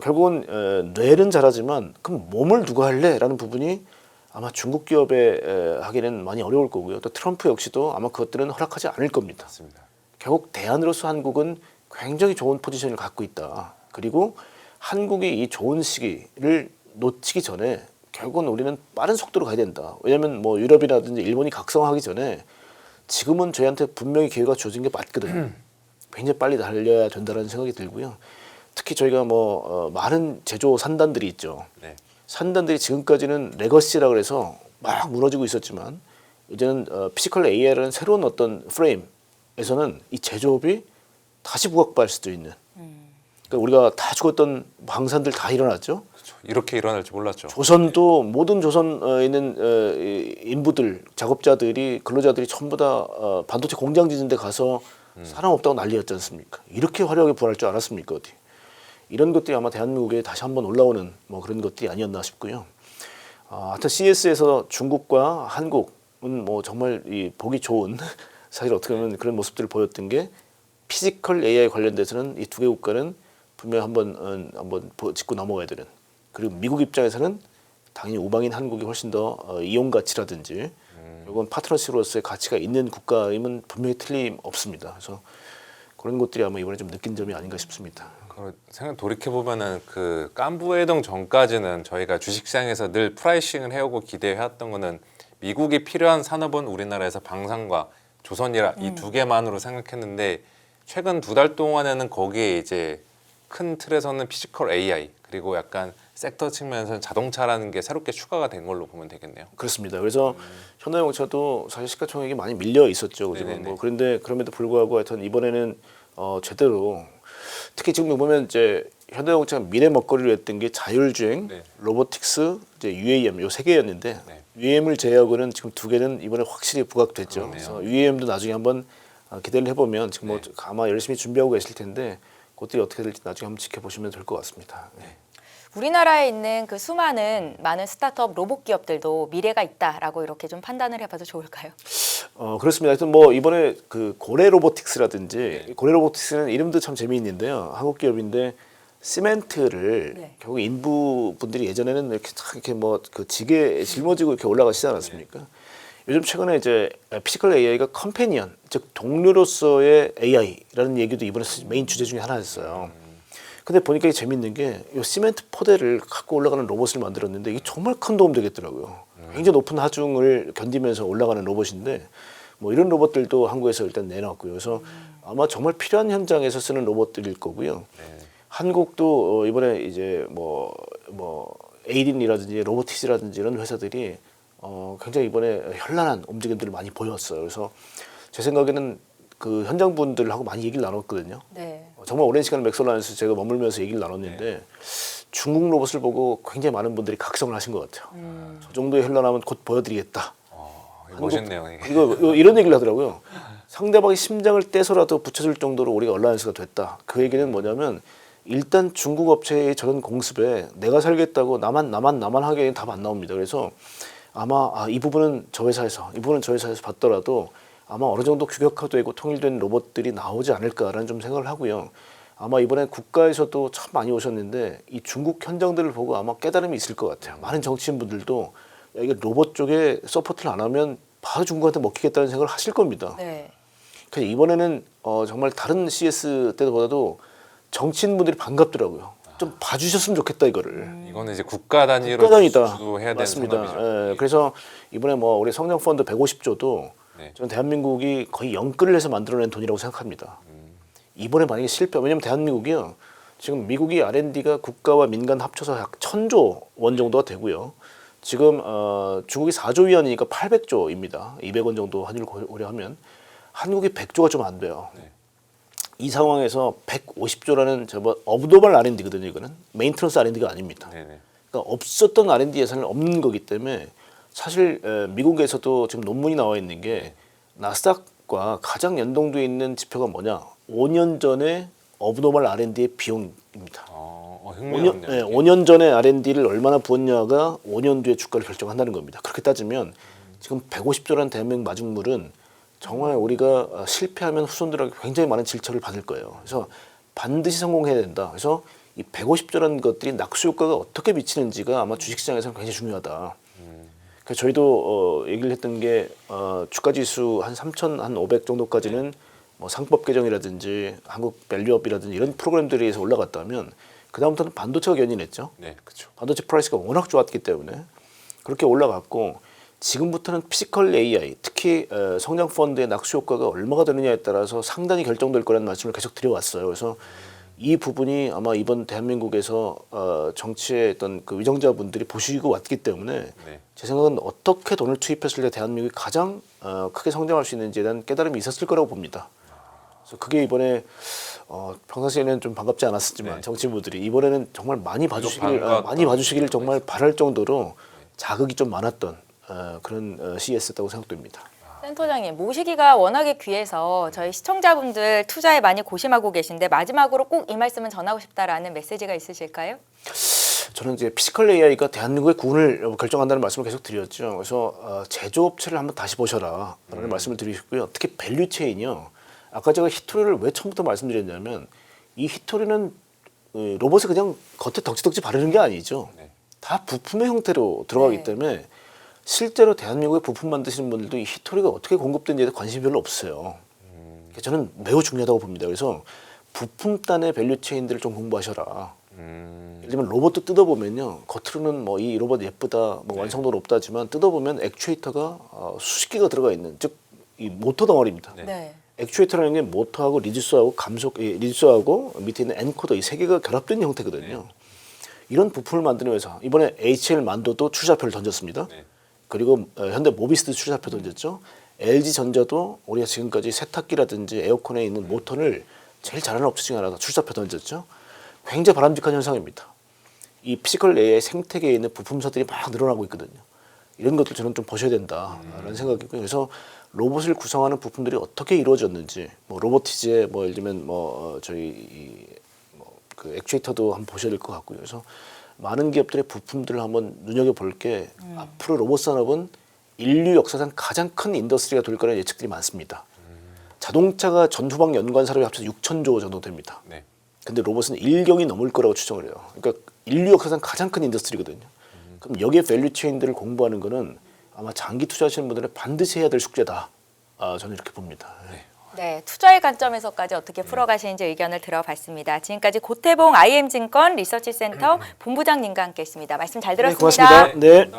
결국은 뇌는 잘하지만 그럼 몸을 누가 할래?라는 부분이 아마 중국 기업에 하기는 많이 어려울 거고요. 또 트럼프 역시도 아마 그것들은 허락하지 않을 겁니다. 맞습니다. 결국 대안으로서 한국은 굉장히 좋은 포지션을 갖고 있다. 그리고 한국이 이 좋은 시기를 놓치기 전에 결국은 우리는 빠른 속도로 가야 된다. 왜냐하면 뭐 유럽이라든지 일본이 각성하기 전에 지금은 저희한테 분명히 기회가 주어진 게 맞거든요. 굉장히 빨리 달려야 된다는 생각이 들고요. 특히 저희가 많은 제조 산단들이 있죠. 네. 산단들이 지금까지는 레거시라고 해서 막 무너지고 있었지만 이제는 피지컬 AI라는 새로운 어떤 프레임에서는 이 제조업이 다시 부각받을 수도 있는. 그러니까 우리가 다 죽었던 방산들 다 일어났죠. 그렇죠. 이렇게 일어날 줄 몰랐죠. 조선도 모든 조선에 있는 인부들, 작업자들이 근로자들이 전부 다 반도체 공장 짓는 데 가서 사람 없다고 난리였지 않습니까? 이렇게 화려하게 부활할 줄 알았습니까? 어디? 이런 것들이 아마 대한민국에 다시 한번 올라오는 뭐 그런 것들이 아니었나 싶고요. 하여튼 CES에서 중국과 한국은 뭐 정말 이 보기 좋은 사실 어떻게 보면 그런 모습들을 보였던 게 피지컬 AI 관련돼서는 이 두 개 국가는 분명히 한번 짚고 넘어가야 되는. 그리고 미국 입장에서는 당연히 우방인 한국이 훨씬 더 이용 가치라든지 이건 파트너십으로서의 가치가 있는 국가임은 분명히 틀림없습니다. 그래서 그런 것들이 아마 이번에 좀 느낀 점이 아닌가 싶습니다. 생각 돌이켜 보면은 그 깐부회동 전까지는 저희가 주식시장에서 늘 프라이싱을 해오고 기대해왔던 거는 미국이 필요한 산업은 우리나라에서 방산과 조선이라 이 두 개만으로 생각했는데 최근 2달 동안에는 거기에 이제 큰 틀에서는 피지컬 AI 그리고 약간 섹터 측면에서는 자동차라는 게 새롭게 추가가 된 걸로 보면 되겠네요. 그렇습니다. 그래서 현대자동차도 사실 시가총액이 많이 밀려 있었죠. 그죠? 그런데 그럼에도 불구하고 하여튼 이번에는 제대로 특히 지금 보면 이제 현대자동차가 미래 먹거리로 했던 게 자율주행, 로보틱스, 이제 UAM 요 세 개였는데 UAM을 제외하고는 지금 2개는 이번에 확실히 부각됐죠. 그래서 UAM도 나중에 한번 기대를 해보면 지금 뭐 아마 열심히 준비하고 계실 텐데 그것들이 어떻게 될지 나중에 한번 지켜보시면 될 것 같습니다. 우리나라에 있는 그 수많은 많은 스타트업 로봇 기업들도 미래가 있다라고 이렇게 좀 판단을 해봐도 좋을까요? 그렇습니다. 하여튼 뭐 이번에 그 고래 로보틱스라든지 고래 로보틱스는 이름도 참 재미있는데요. 한국 기업인데 시멘트를 결국 인부 분들이 예전에는 이렇게 뭐 그 지게 짊어지고 이렇게 올라가시지 않았습니까? 요즘 최근에 이제 피지컬 AI가 컴패니언, 즉 동료로서의 AI라는 얘기도 이번에 메인 주제 중에 하나였어요. 근데 보니까 이게 재밌는 게 이 시멘트 포대를 갖고 올라가는 로봇을 만들었는데 이게 정말 큰 도움 되겠더라고요. 굉장히 높은 하중을 견디면서 올라가는 로봇인데 뭐 이런 로봇들도 한국에서 일단 내놨고요. 그래서 아마 정말 필요한 현장에서 쓰는 로봇들일 거고요. 한국도 이번에 이제 뭐 에이딘이라든지 로보티즈라든지 이런 회사들이 굉장히 이번에 현란한 움직임들을 많이 보였어요. 그래서 제 생각에는 그 현장 분들하고 많이 얘기를 나눴거든요. 네. 정말 오랜 시간 맥솔란에서 제가 머물면서 얘기를 나눴는데 중국 로봇을 보고 굉장히 많은 분들이 각성을 하신 것 같아요. 저 정도의 현란함은 곧 보여드리겠다. 멋있네요. 이게. 이거 이런 얘기를 하더라고요. 상대방의 심장을 떼서라도 붙여줄 정도로 우리가 얼라이언스가 됐다. 그 얘기는 뭐냐면 일단 중국 업체의 저런 공습에 내가 살겠다고 나만 하기에는 답 안 나옵니다. 그래서 아마 이 부분은 저 회사에서 봤더라도 아마 어느 정도 규격화되고 통일된 로봇들이 나오지 않을까라는 좀 생각을 하고요. 아마 이번에 국가에서도 참 많이 오셨는데 이 중국 현장들을 보고 아마 깨달음이 있을 것 같아요. 많은 정치인분들도 야, 이게 로봇 쪽에 서포트를 안 하면 바로 중국한테 먹히겠다는 생각을 하실 겁니다. 네. 그래서 이번에는 정말 다른 CS 때보다도 정치인분들이 반갑더라고요. 좀 봐주셨으면 좋겠다 이거를. 이거는 이제 국가 단위로 국가단위다. 주도해야 되는 맞습니다. 산업이죠. 예, 그래서 이번에 뭐 우리 성장 펀드 150조도 네. 저는 대한민국이 거의 영끌을 해서 만들어낸 돈이라고 생각합니다. 이번에 만약에 실패, 왜냐면 대한민국이요. 지금 미국이 R&D가 국가와 민간 합쳐서 약 1000조 원 정도가 되고요. 지금 중국이 4조 위안이니까 800조입니다. 200원 정도 환율 고려하면 한국이 100조가 좀 안 돼요. 네. 이 상황에서 150조라는 업도발 R&D거든요. 이거는 메인트런스 R&D가 아닙니다. 네네. 그러니까 없었던 R&D 예산은 없는 거기 때문에 사실 미국에서도 지금 논문이 나와 있는 게 나스닥과 가장 연동돼 있는 지표가 뭐냐? 5년 전에 업노멀 R&D의 비용입니다. 5년, 흥미롭네요. 5년 전에 R&D를 얼마나 부었냐가 5년 뒤에 주가를 결정한다는 겁니다. 그렇게 따지면 지금 150조라는 대한민국 마중물은 정말 우리가 실패하면 후손들에게 굉장히 많은 질책을 받을 거예요. 그래서 반드시 성공해야 된다. 그래서 이 150조라는 것들이 낙수 효과가 어떻게 미치는지가 아마 주식시장에서는 굉장히 중요하다. 그래서 저희도 얘기를 했던 게 주가지수 한 3,500 정도까지는 뭐 상법 개정이라든지 한국 밸류업이라든지 이런 프로그램들에 의해서 올라갔다면 그 다음부터는 반도체가 견인했죠. 네, 그렇죠. 반도체 프라이스가 워낙 좋았기 때문에 그렇게 올라갔고 지금부터는 피지컬 AI, 특히 성장 펀드의 낙수 효과가 얼마가 되느냐에 따라서 상당히 결정될 거라는 말씀을 계속 드려왔어요. 그래서 이 부분이 아마 이번 대한민국에서 정치의 어떤 그 위정자분들이 보시고 왔기 때문에 네. 제 생각은 어떻게 돈을 투입했을 때 대한민국이 가장 크게 성장할 수 있는지에 대한 깨달음이 있었을 거라고 봅니다. 그래서 그게 이번에 평상시에는 좀 반갑지 않았었지만 네. 정치인분들이 이번에는 정말 많이 봐주시기를 정말 바랄 정도로 자극이 좀 많았던 그런 CES였다고 생각됩니다. 센터장님, 모시기가 워낙에 귀해서 저희 시청자분들 투자에 많이 고심하고 계신데 마지막으로 꼭 이 말씀은 전하고 싶다라는 메시지가 있으실까요? 저는 이제 피지컬 AI가 대한민국의 구원을 결정한다는 말씀을 계속 드렸죠. 그래서 제조업체를 한번 다시 보셔라라는 말씀을 드리고요. 특히 밸류체인이요. 아까 제가 히토리를 왜 처음부터 말씀드렸냐면 이 히토리는 로봇에 그냥 겉에 덕지덕지 바르는 게 아니죠. 네. 다 부품의 형태로 들어가기 네. 때문에 실제로 대한민국에 부품 만드시는 분들도 이 히토리가 어떻게 공급되는지에 관심이 별로 없어요. 저는 매우 중요하다고 봅니다. 그래서 부품단의 밸류체인들을 좀 공부하셔라. 예를 들면 로봇도 뜯어보면요. 겉으로는 뭐 이 로봇 예쁘다, 뭐 네. 완성도 높다지만 뜯어보면 액추에이터가 수십 개가 들어가 있는, 즉 이 모터 덩어리입니다. 네. 네. 액추에이터라는 게 모터하고 리듀서하고 리듀서하고 밑에 있는 엔코더 이 세 개가 결합된 형태거든요. 이런 부품을 만드는 회사. 이번에 HL 만도도 출자표를 던졌습니다. 네. 그리고 현대 모비스도 출자표 던졌죠. LG 전자도 우리가 지금까지 세탁기라든지 에어컨에 있는 모터를 제일 잘하는 업체 중에 하나가 출자표 던졌죠. 굉장히 바람직한 현상입니다. 이 피지컬 AI 생태계에 있는 부품사들이 막 늘어나고 있거든요. 이런 것들 저는 좀 보셔야 된다라는 생각이고요. 그래서 로봇을 구성하는 부품들이 어떻게 이루어졌는지, 뭐 로보티즈의 뭐 예를 들면 저희 그 액추에이터도 한번 보셔야 될 것 같고요. 그래서 많은 기업들의 부품들을 한번 눈여겨 볼 게 앞으로 로봇 산업은 인류 역사상 가장 큰 인더스트리가 될 거라는 예측들이 많습니다. 자동차가 전후방 연관 사업이 합쳐서 6,000조 정도 됩니다. 네. 근데 로봇은 1경이 넘을 거라고 추정을 해요. 그러니까 인류 역사상 가장 큰 인더스트리거든요. 그럼 여기에 밸류 체인들을 공부하는 거는 아마 장기 투자하시는 분들은 반드시 해야 될 숙제다. 저는 이렇게 봅니다. 네, 투자의 관점에서까지 어떻게 풀어가시는지 의견을 들어봤습니다. 지금까지 고태봉 IM증권 리서치센터 본부장님과 함께했습니다. 말씀 잘 네, 들었습니다. 고맙습니다. 네.